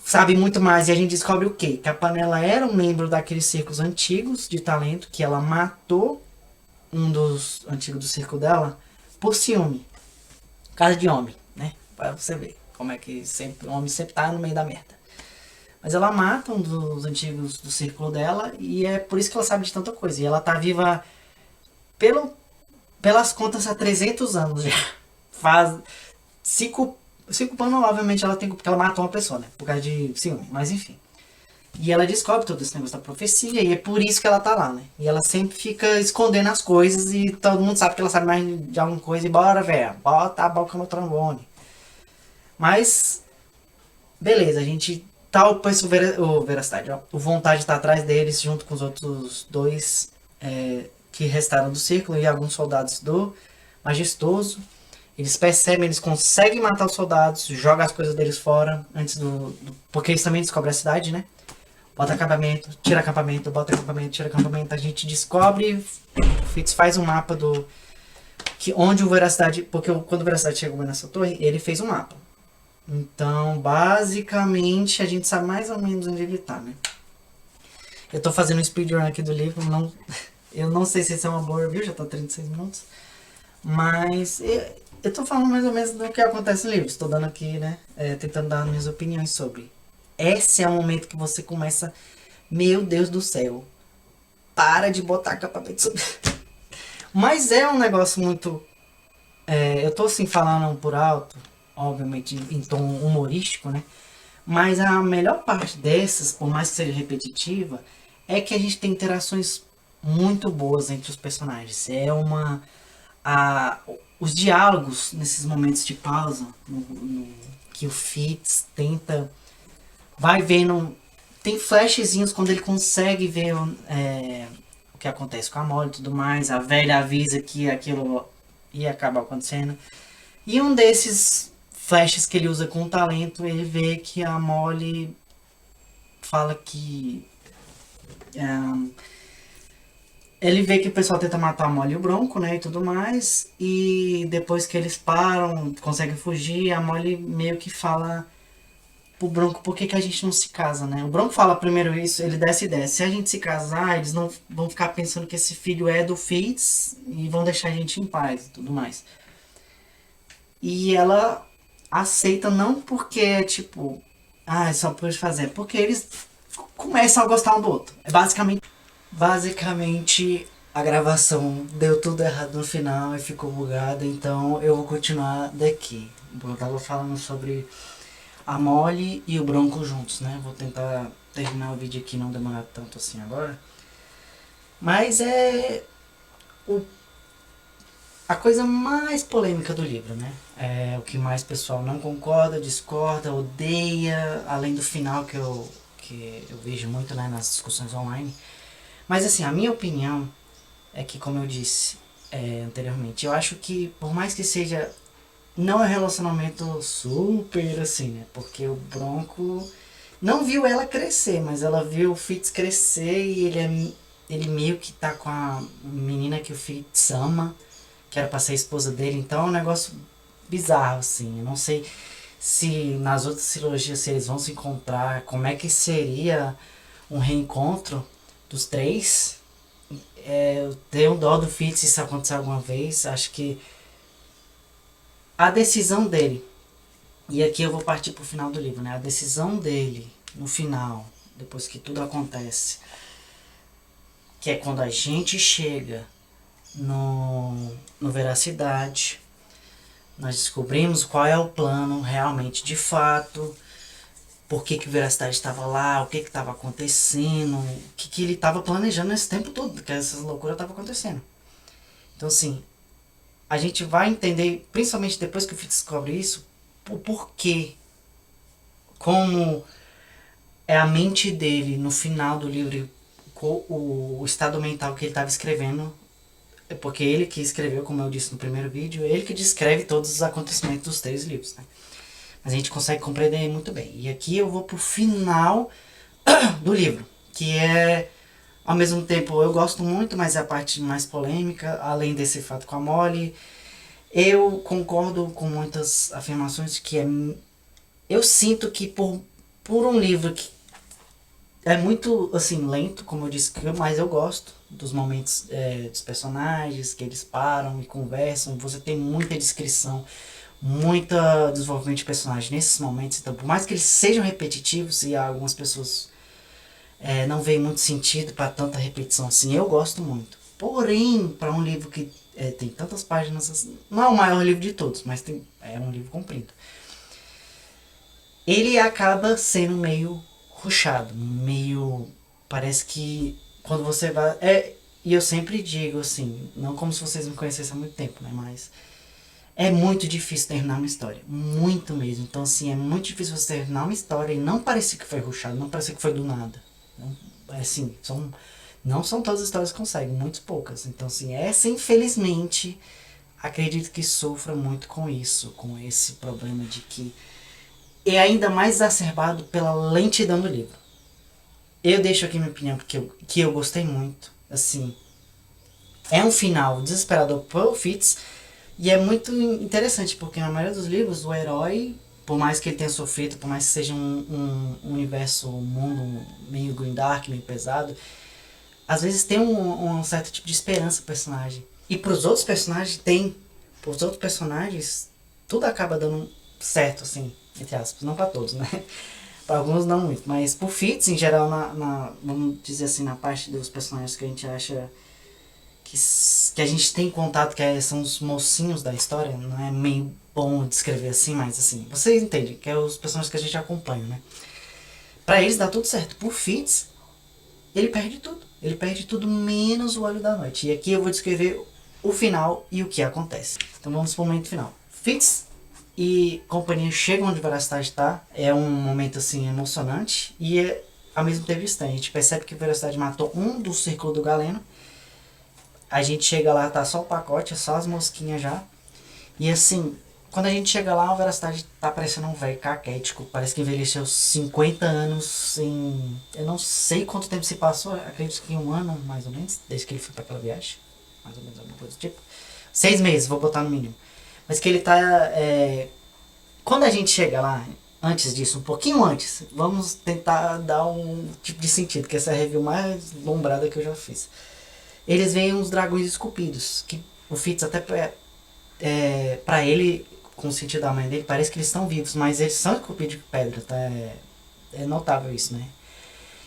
sabe muito mais, e a gente descobre o quê? Que a Panela era um membro daqueles circos antigos de talento, que ela matou um dos antigos do círculo dela por ciúme. Casa de homem, né? Pra você ver como é que sempre, o homem sempre tá no meio da merda. Mas ela mata um dos antigos do círculo dela e é por isso que ela sabe de tanta coisa. E ela tá viva pelo, pelas contas há 300 anos já. Faz. Se, se culpando, obviamente, ela tem porque ela matou uma pessoa, né? Por causa de ciúme, mas enfim. E ela descobre todo esse negócio da profecia e é por isso que ela tá lá, né? E ela sempre fica escondendo as coisas e todo mundo sabe que ela sabe mais de alguma coisa e bora, velho, bota a boca no trombone. Mas, beleza, a gente tá o Veracidade, ó. O Vontade tá atrás deles junto com os outros dois que restaram do círculo e alguns soldados do Majestoso. Eles percebem, eles conseguem matar os soldados, jogam as coisas deles fora antes porque eles também descobrem a cidade, né? Bota acampamento, tira acampamento, bota acampamento, tira acampamento. A gente descobre, o Fitz faz um mapa do. Onde o Veracidade. Porque quando o Veracidade chegou nessa torre, ele fez um mapa. Então, basicamente, a gente sabe mais ou menos onde ele tá, né? Eu tô fazendo um speedrun aqui do livro, eu não sei se esse é uma boa review, já tá 36 minutos. Mas eu tô falando mais ou menos do que acontece no livro. Estou dando aqui, né? Tentando dar minhas opiniões sobre. Esse é o momento que você começa. Meu Deus do céu. Para de botar acampamento sobre. Mas é um negócio muito. Eu tô assim falando por alto, obviamente em tom humorístico, né? Mas a melhor parte dessas, por mais que seja repetitiva, é que a gente tem interações muito boas entre os personagens. Os diálogos nesses momentos de pausa, que o Fitz tenta. Vai vendo. Tem flashzinhos quando ele consegue ver o que acontece com a Molly e tudo mais. A velha avisa que aquilo ia acabar acontecendo. E um desses flashes que ele usa com talento, ele vê que a Molly fala que. Ele vê que o pessoal tenta matar a Molly e o Bronco, né, e tudo mais. E depois que eles param, conseguem fugir, a Molly meio que fala pro Bronco por que a gente não se casa, né? O Bronco fala primeiro isso, ele dá essa ideia. Se a gente se casar, eles não vão ficar pensando que esse filho é do Fitz e vão deixar a gente em paz e tudo mais. E ela aceita não porque, tipo, é só por fazer, porque eles começam a gostar um do outro. É basicamente a gravação deu tudo errado no final e ficou bugada, então eu vou continuar daqui. Eu tava falando sobre a Molly e o Bronco juntos, né? Vou tentar terminar o vídeo aqui, não demorar tanto assim agora. Mas é a coisa mais polêmica do livro, né? É o que mais pessoal não concorda, discorda, odeia, além do final que eu vejo muito, né, nas discussões online. Mas assim, a minha opinião é que, como eu disse anteriormente, eu acho que por mais que seja. Não é um relacionamento super assim, né? Porque o Bronco não viu ela crescer, mas ela viu o Fitz crescer e ele meio que tá com a menina que o Fitz ama, que era pra ser a esposa dele. Então é um negócio bizarro, assim. Eu não sei se nas outras trilogias se eles vão se encontrar, como é que seria um reencontro dos três. Eu tenho dó do Fitz se isso acontecer alguma vez. Acho que a decisão dele, e aqui eu vou partir pro final do livro, né? A decisão dele no final, depois que tudo acontece, que é quando a gente chega no Veracidade, nós descobrimos qual é o plano realmente de fato, por que o Veracidade estava lá, o que estava acontecendo, o que ele estava planejando esse tempo todo, que essas loucuras estavam acontecendo. Então assim, a gente vai entender, principalmente depois que o Fitz descobre isso, o porquê, como é a mente dele no final do livro, o estado mental que ele estava escrevendo, porque ele que escreveu, como eu disse no primeiro vídeo, ele que descreve todos os acontecimentos dos 3 livros, né? Mas a gente consegue compreender muito bem. E aqui eu vou pro final do livro, que é, ao mesmo tempo, eu gosto muito, mas é a parte mais polêmica, além desse fato com a Molly. Eu concordo com muitas afirmações que eu sinto que por um livro É muito, assim, lento, como eu disse, mas eu gosto dos momentos dos personagens, que eles param e conversam. Você tem muita descrição, muita desenvolvimento de personagem nesses momentos. Então, por mais que eles sejam repetitivos e algumas pessoas não veem muito sentido para tanta repetição assim, eu gosto muito. Porém, para um livro que tem tantas páginas, assim, não é o maior livro de todos, mas é um livro comprido. Ele acaba sendo meio rushado, meio. Parece que quando você vai. E eu sempre digo assim, não como se vocês me conhecessem há muito tempo, né? Mas é muito difícil terminar uma história. Muito mesmo. Então, assim, é muito difícil você terminar uma história e não parecer que foi rushado, não parecer que foi do nada. Não, assim, não são todas as histórias que conseguem, muito poucas. Então, assim, essa, infelizmente, acredito que sofra muito com isso, com esse problema de que é ainda mais exacerbado pela lentidão do livro. Eu deixo aqui minha opinião porque que eu gostei muito. Assim, é um final desesperador pro Fitz e é muito interessante porque na maioria dos livros o herói, por mais que ele tenha sofrido, por mais que seja um universo, um mundo meio grimdark, meio pesado, às vezes tem um certo tipo de esperança pro personagem. E pros outros personagens tem. Pros outros personagens, tudo acaba dando certo, assim, entre aspas. Não pra todos, né? Pra alguns não muito. Mas pro Fitz, em geral, vamos dizer assim, na parte dos personagens que a gente acha que a gente tem contato, são os mocinhos da história, não é meio bom descrever assim, mas assim, vocês entendem, que é os personagens que a gente acompanha, né? Pra eles dá tudo certo. Pro Fitz, ele perde tudo. Ele perde tudo menos o olho da noite. E aqui eu vou descrever o final e o que acontece. Então vamos pro momento final. Fitz e companhia chegam onde Veracidade está. É um momento assim emocionante e ao mesmo tempo distante. A gente percebe que Veracidade matou um do círculo do Galeno. A gente chega lá, tá só o pacote, é só as mosquinhas já. E assim, quando a gente chega lá, a Veracidade tá parecendo um velho caquético. Parece que envelheceu 50 anos em. Eu não sei quanto tempo se passou, acredito que um ano mais ou menos, desde que ele foi pra aquela viagem. Mais ou menos alguma coisa do tipo. 6 meses, vou botar no mínimo. Mas que ele tá. Quando a gente chega lá, antes disso, um pouquinho antes, vamos tentar dar um tipo de sentido, que essa é a review mais lombrada que eu já fiz. Eles veem uns dragões esculpidos, que o Fitz até pra ele, com o sentido da mãe dele, parece que eles estão vivos, mas eles são esculpidos de pedra, tá? É notável isso, né?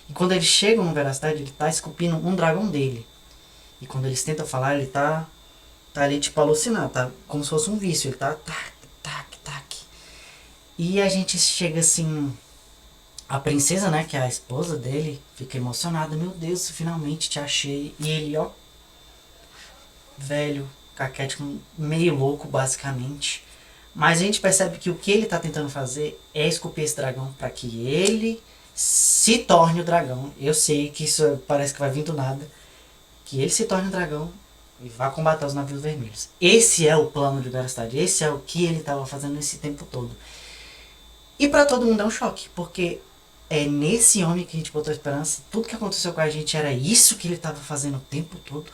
E quando eles chegam no Veracidade, ele tá esculpindo um dragão dele. E quando eles tentam falar, ele tá ali tipo alucinado, tá como se fosse um vício, ele tá tac, tac, tac. E a gente chega assim, a princesa, né, que é a esposa dele, fica emocionada, meu Deus, finalmente te achei. E ele, ó, velho, caquético, meio louco basicamente. Mas a gente percebe que o que ele está tentando fazer é esculpir esse dragão para que ele se torne o dragão. Eu sei que isso parece que vai vir do nada. Que ele se torne o dragão e vá combater os navios vermelhos. Esse é o plano de Veracidade. Esse é o que ele estava fazendo esse tempo todo. E para todo mundo é um choque, porque é nesse homem que a gente botou esperança. Tudo que aconteceu com a gente era isso que ele estava fazendo o tempo todo.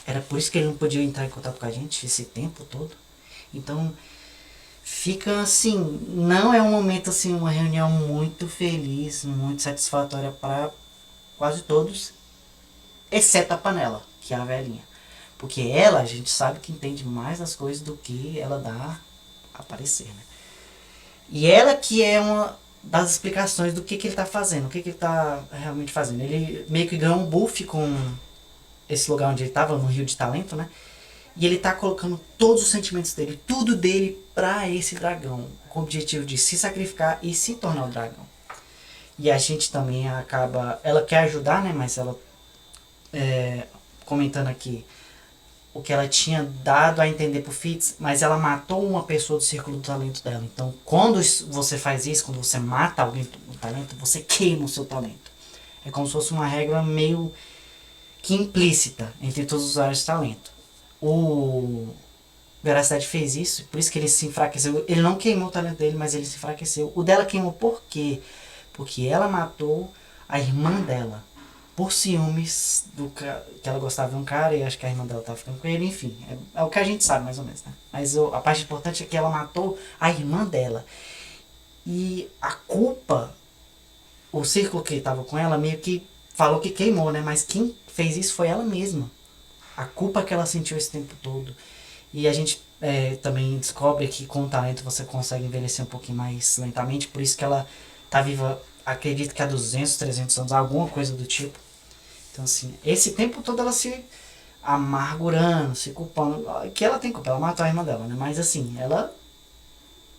Era por isso que ele não podia entrar em contato com a gente esse tempo todo. Então, fica assim, não é um momento assim, uma reunião muito feliz, muito satisfatória para quase todos, exceto a Panela, que é a velhinha. Porque ela, a gente sabe que entende mais das coisas do que ela dá a aparecer, né? E ela que é uma das explicações do que ele tá fazendo, o que ele tá realmente fazendo. Ele meio que ganhou um buff com esse lugar onde ele tava, no Rio de Talento, né? E ele tá colocando todos os sentimentos dele, tudo dele pra esse dragão. Com o objetivo de se sacrificar e se tornar o dragão. E a gente também acaba. Ela quer ajudar, né? Mas ela. Comentando aqui o que ela tinha dado a entender pro Fitz, mas ela matou uma pessoa do círculo do talento dela. Então, quando você faz isso, quando você mata alguém do talento, você queima o seu talento. É como se fosse uma regra meio que implícita entre todos os usuários de talento. O Veracidade fez isso, por isso que ele se enfraqueceu. Ele não queimou o talento dele, mas ele se enfraqueceu. O dela queimou por quê? Porque ela matou a irmã dela. Por ciúmes que ela gostava de um cara e acho que a irmã dela tava ficando com ele, enfim. É o que a gente sabe, mais ou menos, né? Mas a parte importante é que ela matou a irmã dela. E a culpa, o círculo que tava com ela meio que falou que queimou, né? Mas quem fez isso foi ela mesma. A culpa que ela sentiu esse tempo todo. E a gente também descobre que com o talento você consegue envelhecer um pouquinho mais lentamente. Por isso que ela tá viva, acredito que há 200, 300 anos, alguma coisa do tipo. Então assim, esse tempo todo ela se amargurando, se culpando. Que ela tem culpa, ela matou a irmã dela, né? Mas assim, ela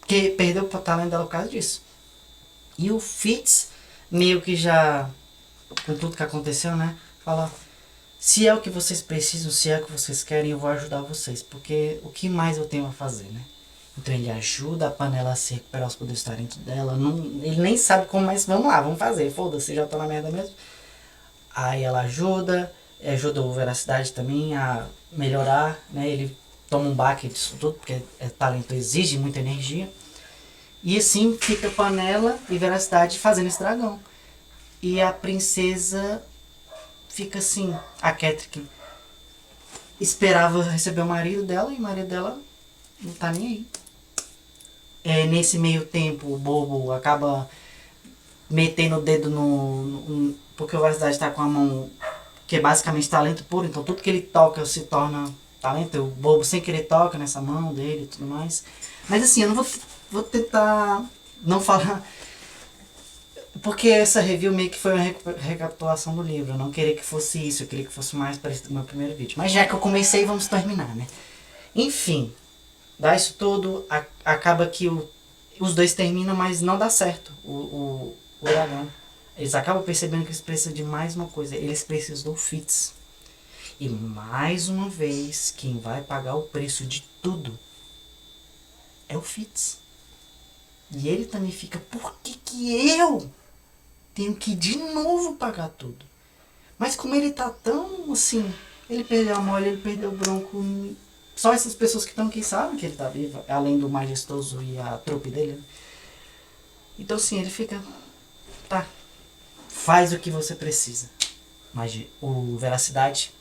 que perdeu o talento dela por causa disso. E o Fitz, meio que já, com tudo que aconteceu, né? Fala, se é o que vocês precisam, se é o que vocês querem, eu vou ajudar vocês. Porque o que mais eu tenho a fazer, né? Então ele ajuda a Panela a se recuperar os poderes talentos dela. Não, ele nem sabe como, mas vamos lá, vamos fazer. Foda-se, já tô na merda mesmo. Aí ela ajuda o Veracidade também a melhorar, né? Ele toma um baque disso tudo, porque talento exige muita energia. E assim fica Panela e Veracidade fazendo esse dragão. E a princesa fica assim, a Catrick esperava receber o marido dela e o marido dela não tá nem aí. Nesse meio tempo o Bobo acaba metendo o dedo porque o Veracidade tá com a mão que é basicamente talento puro, então tudo que ele toca se torna talento. O Bobo sem querer toca nessa mão dele e tudo mais. Mas assim, eu não vou tentar não falar, porque essa review meio que foi uma recapitulação do livro. Eu não queria que fosse isso, eu queria que fosse mais parecido com o meu primeiro vídeo. Mas já que eu comecei, vamos terminar, né? Enfim, dá isso tudo, acaba que os dois terminam, mas não dá certo o dragão. Eles acabam percebendo que eles precisam de mais uma coisa. Eles precisam do Fitz. E mais uma vez, quem vai pagar o preço de tudo é o Fitz. E ele também fica, por que eu tenho que de novo pagar tudo? Mas como ele tá tão assim, ele perdeu a Molly, ele perdeu o Bronco. Só essas pessoas que estão aqui sabem que ele tá vivo, além do Majestoso e a trupe dele. Então assim, ele fica, tá, faz o que você precisa. Mas o Veracidade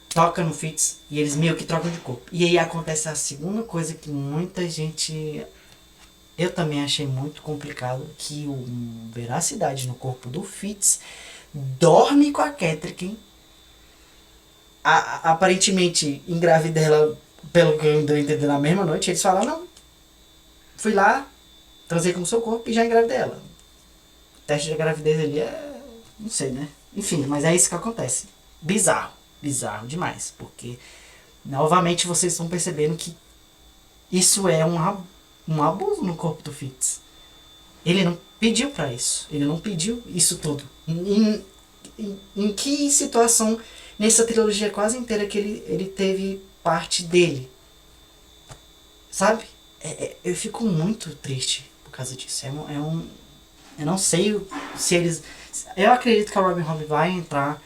toca no Fitz e eles meio que trocam de corpo. E aí acontece a segunda coisa que muita gente, eu também achei muito complicado, que o Veracidade no corpo do Fitz dorme com a Catrick. Aparentemente engravida ela, pelo que eu entendi, na mesma noite. Eles falam, não, fui lá, transei com o seu corpo e já engravidei ela. O teste de gravidez ali não sei, né? Enfim, mas é isso que acontece. Bizarro demais, porque novamente vocês estão percebendo que isso é um abuso no corpo do Fitz. Ele não pediu pra isso, ele não pediu isso tudo. Em que situação nessa trilogia quase inteira que ele teve parte dele? Sabe? Eu fico muito triste por causa disso. Eu não sei se eles... Eu acredito que a Robin Hood vai entrar.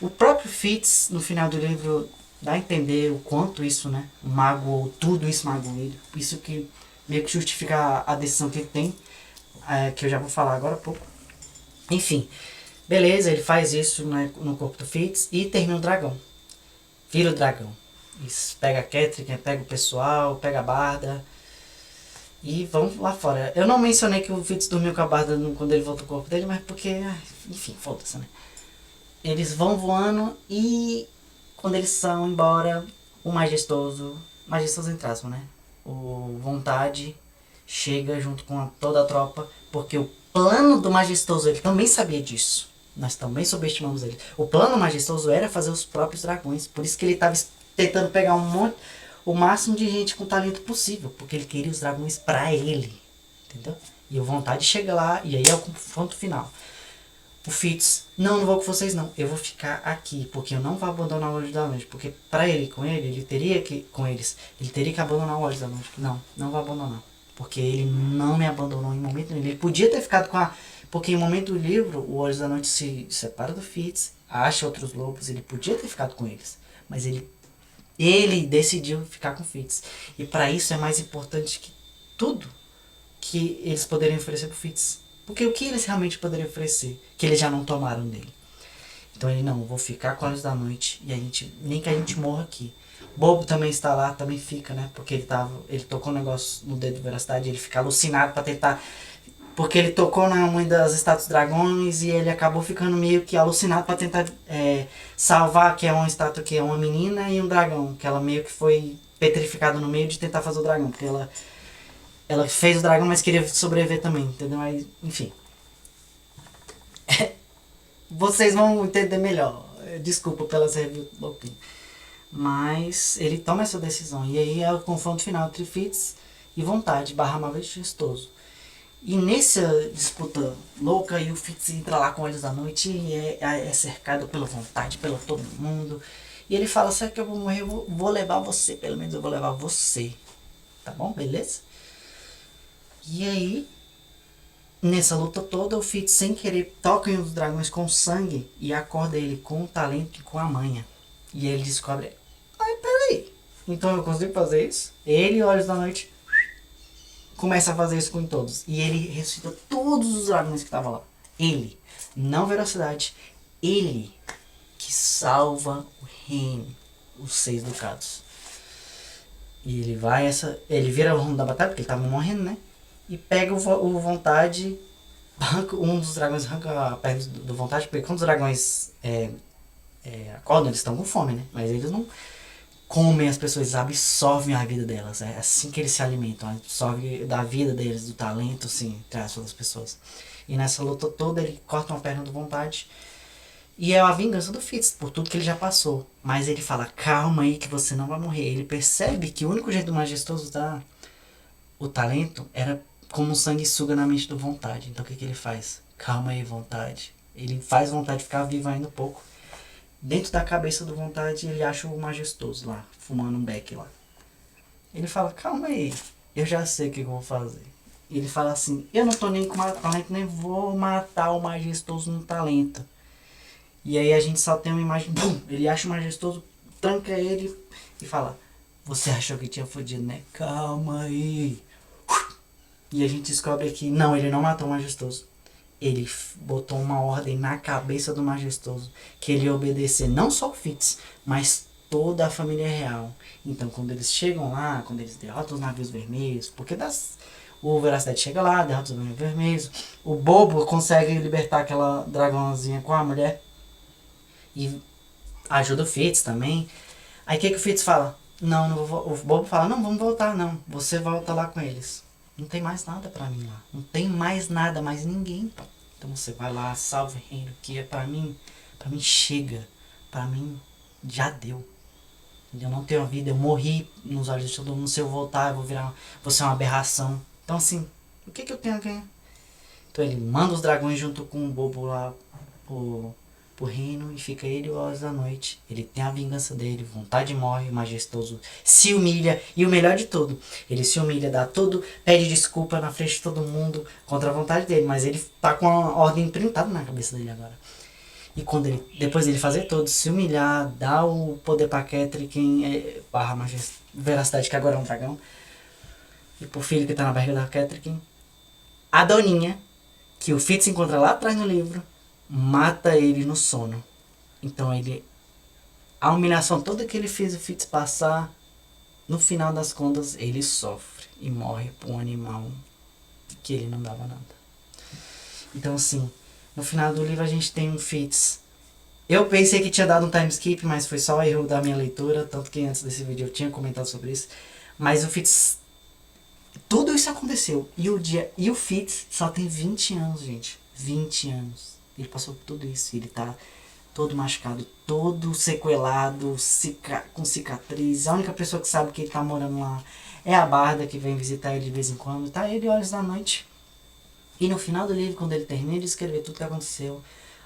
O próprio Fitz, no final do livro, dá a entender o quanto isso, né? Magoou, tudo isso magoou ele. Isso que meio que justifica a decisão que ele tem, que eu já vou falar agora há pouco. Enfim, beleza, ele faz isso, né, no corpo do Fitz e termina o dragão. Vira o dragão. Isso, pega a Catrick, pega o pessoal, pega a Barda e vão lá fora. Eu não mencionei que o Fitz dormiu com a Barda quando ele volta ao corpo dele, mas porque, enfim, foda-se, né? Eles vão voando e quando eles são embora, o Majestoso entre aspas, né? O Vontade chega junto com toda a tropa, porque o plano do Majestoso, ele também sabia disso. Nós também subestimamos ele. O plano Majestoso era fazer os próprios dragões, por isso que ele estava tentando pegar o máximo de gente com talento possível, porque ele queria os dragões pra ele, entendeu? E o Vontade chega lá e aí é o confronto final. O Fitz, não vou com vocês não, eu vou ficar aqui, porque eu não vou abandonar o Olhos da Noite, porque pra ele, com ele, ele teria que abandonar o Olhos da Noite. Não vou abandonar, porque ele não me abandonou em momento nenhum. Ele podia ter ficado porque em momento do livro, o Olhos da Noite se separa do Fitz, acha outros lobos, ele podia ter ficado com eles, mas ele decidiu ficar com o Fitz. E pra isso é mais importante que tudo que eles poderiam oferecer pro Fitz. Porque o que eles realmente poderiam oferecer, que eles já não tomaram dele. Então ele, não, vou ficar com Olhos da Noite, e nem que a gente morra aqui. Bobo também está lá, também fica, né? Porque ele tocou um negócio no dedo de Veracidade, ele fica alucinado pra tentar... Porque ele tocou na uma das estátuas dragões e ele acabou ficando meio que alucinado pra tentar salvar, que é uma estátua que é uma menina e um dragão. Que ela meio que foi petrificada no meio de tentar fazer o dragão. Porque ela fez o dragão, mas queria sobreviver também, entendeu? Aí, enfim. Vocês vão entender melhor. Desculpa pelas reviews louquinhas. Mas ele toma essa decisão. E aí é o confronto final entre Fitz e vontade, barra majestoso. E nessa disputa louca, e o Fitz entra lá com Olhos da Noite e é cercado pela vontade, pelo todo mundo. E ele fala, sabe que eu vou morrer, eu vou levar você, pelo menos eu vou levar você. Tá bom? Beleza? E aí, nessa luta toda, o Fitz, sem querer, toca em um dos dragões com sangue e acorda ele com o talento e com a manha. E ele descobre, ai, peraí, então eu consigo fazer isso? Ele, Olhos da Noite, começa a fazer isso com todos. E ele ressuscita todos os dragões que estavam lá. Ele, não Velocidade, ele que salva o reino, os 6 ducados. E ele vai, ele vira o rumo da batalha, porque ele tava morrendo, né? E pega o Vontade, um dos dragões arranca a perna do Vontade, porque quando os dragões acordam, eles estão com fome, né? Mas eles não comem as pessoas, absorvem a vida delas. É assim que eles se alimentam, absorvem da vida deles, do talento, assim, traz das pessoas. E nessa luta toda ele corta uma perna do Vontade. E é a vingança do Fitz, por tudo que ele já passou. Mas ele fala, calma aí que você não vai morrer. Ele percebe que o único jeito do Majestoso dar o talento era como um sanguessuga na mente do Vontade. Então o que ele faz? Calma aí, Vontade. Ele faz Vontade ficar viva ainda um pouco. Dentro da cabeça do Vontade, ele acha o Majestoso lá, fumando um beck lá. Ele fala, calma aí, eu já sei o que eu vou fazer. E ele fala assim, eu não tô nem com talento, nem vou matar o Majestoso no talento. E aí a gente só tem uma imagem, bum, ele acha o Majestoso, tranca ele e fala, você achou que tinha fodido, né? Calma aí. E a gente descobre que não, ele não matou o Majestoso. Ele botou uma ordem na cabeça do Majestoso, que ele ia obedecer não só o Fitz, mas toda a família real. Então quando eles chegam lá, quando eles derrotam os navios vermelhos, porque o Veracidade chega lá, derrota os navios vermelhos, o Bobo consegue libertar aquela dragãozinha com a mulher e ajuda o Fitz também. Aí o que o Fitz fala? Não vou, o Bobo fala, não, vamos voltar não, você volta lá com eles. Não tem mais nada pra mim lá. Não tem mais nada, mais ninguém. Então você vai lá, salve o reino, que é pra mim chega. Pra mim já deu. Eu não tenho vida, eu morri nos olhos de todo mundo. Se eu voltar, eu vou ser uma aberração. Então assim, o que eu tenho a ganhar? Então ele manda os dragões junto com o Bobo lá pro reino e fica ele e o Olhos da Noite. Ele tem a vingança dele, Vontade morre, o Majestoso se humilha e o melhor de tudo, ele se humilha, dá tudo, pede desculpa na frente de todo mundo contra a vontade dele, mas ele tá com a ordem imprintada na cabeça dele agora. E quando depois ele fazer tudo, se humilhar, dá o poder pra Ketrikin, barra Veracidade, que agora é um dragão, e pro filho que tá na barriga da Ketrikin, a Doninha, que o Fitz encontra lá atrás no livro, mata ele no sono. Então a humilhação toda que ele fez o Fitz passar, no final das contas ele sofre e morre por um animal que ele não dava nada. Então assim, no final do livro a gente tem um Fitz. Eu pensei que tinha dado um time skip, mas foi só erro da minha leitura, tanto que antes desse vídeo eu tinha comentado sobre isso. Mas o Fitz, tudo isso aconteceu e o Fitz só tem 20 anos, gente. 20 anos. Ele passou por tudo isso, ele tá todo machucado, todo sequelado, com cicatriz. A única pessoa que sabe que ele tá morando lá é a Barda, que vem visitar ele de vez em quando. Tá ele Olhos da Noite. E no final do livro, quando ele termina de escrever tudo que aconteceu,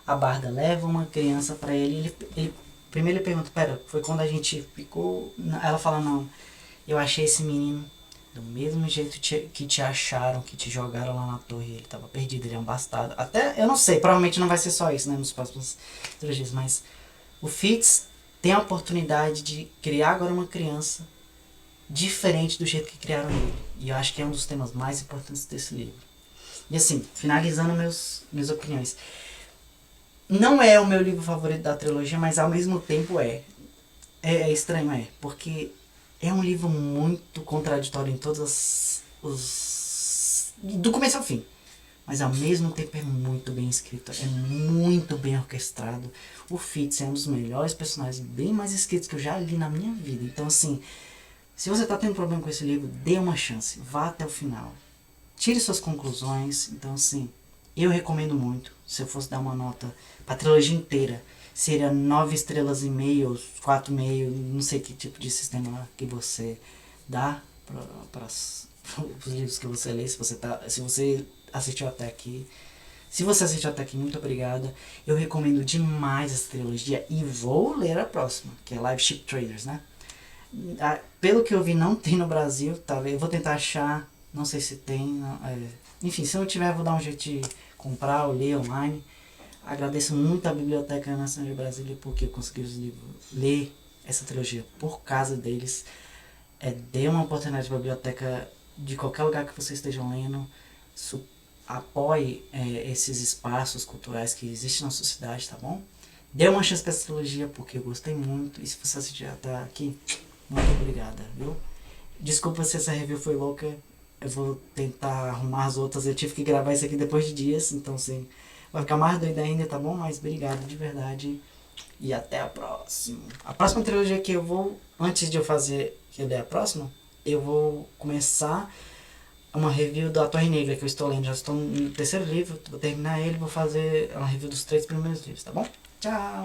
a Barda leva uma criança pra ele. Primeiro ele pergunta, pera, foi quando a gente ficou... Ela fala, não, eu achei esse menino do mesmo jeito que te acharam, que te jogaram lá na torre. Ele tava perdido, ele é um bastardo. Até, eu não sei, provavelmente não vai ser só isso, né, nos próximos trilogias, mas o Fitz tem a oportunidade de criar agora uma criança diferente do jeito que criaram ele. E eu acho que é um dos temas mais importantes desse livro. E assim, finalizando minhas opiniões. Não é o meu livro favorito da trilogia, mas ao mesmo tempo é estranho, porque é um livro muito contraditório em todos do começo ao fim. mas ao mesmo tempo é muito bem escrito, é muito bem orquestrado. O Fitz é um dos melhores personagens, bem mais escritos que eu já li na minha vida. Então, assim, se você tá tendo problema com esse livro, dê uma chance, vá até o final. Tire suas conclusões. Então, assim, eu recomendo muito. Se eu fosse dar uma nota pra trilogia inteira, seria 9 estrelas e meio, 4,5, não sei que tipo de sistema que você dá para os livros que você lê, se você assistiu até aqui. Se você assistiu até aqui, muito obrigada. Eu recomendo demais essa trilogia e vou ler a próxima, que é Live Ship Traders, né? Pelo que eu vi, não tem no Brasil, tá? Eu vou tentar achar, não sei se tem. Não, enfim, se não tiver, eu vou dar um jeito de comprar ou ler online. Agradeço muito à Biblioteca Nacional de Brasília porque eu consegui os livros, ler essa trilogia por causa deles. Dê uma oportunidade para a biblioteca de qualquer lugar que vocês estejam lendo. Apoie esses espaços culturais que existem na sua cidade, tá bom? Dê uma chance para essa trilogia porque eu gostei muito. E se você assistir até aqui, muito obrigada, viu? Desculpa se essa review foi louca. Eu vou tentar arrumar as outras. Eu tive que gravar isso aqui depois de dias, então sim, vai ficar mais doida ainda, tá bom? Mas obrigado de verdade. E até a próxima. A próxima trilogia que eu vou, antes de eu fazer que eu der a próxima, eu vou começar uma review da Torre Negra que eu estou lendo. Já estou no terceiro livro, vou terminar ele, vou fazer uma review dos 3 primeiros livros, tá bom? Tchau!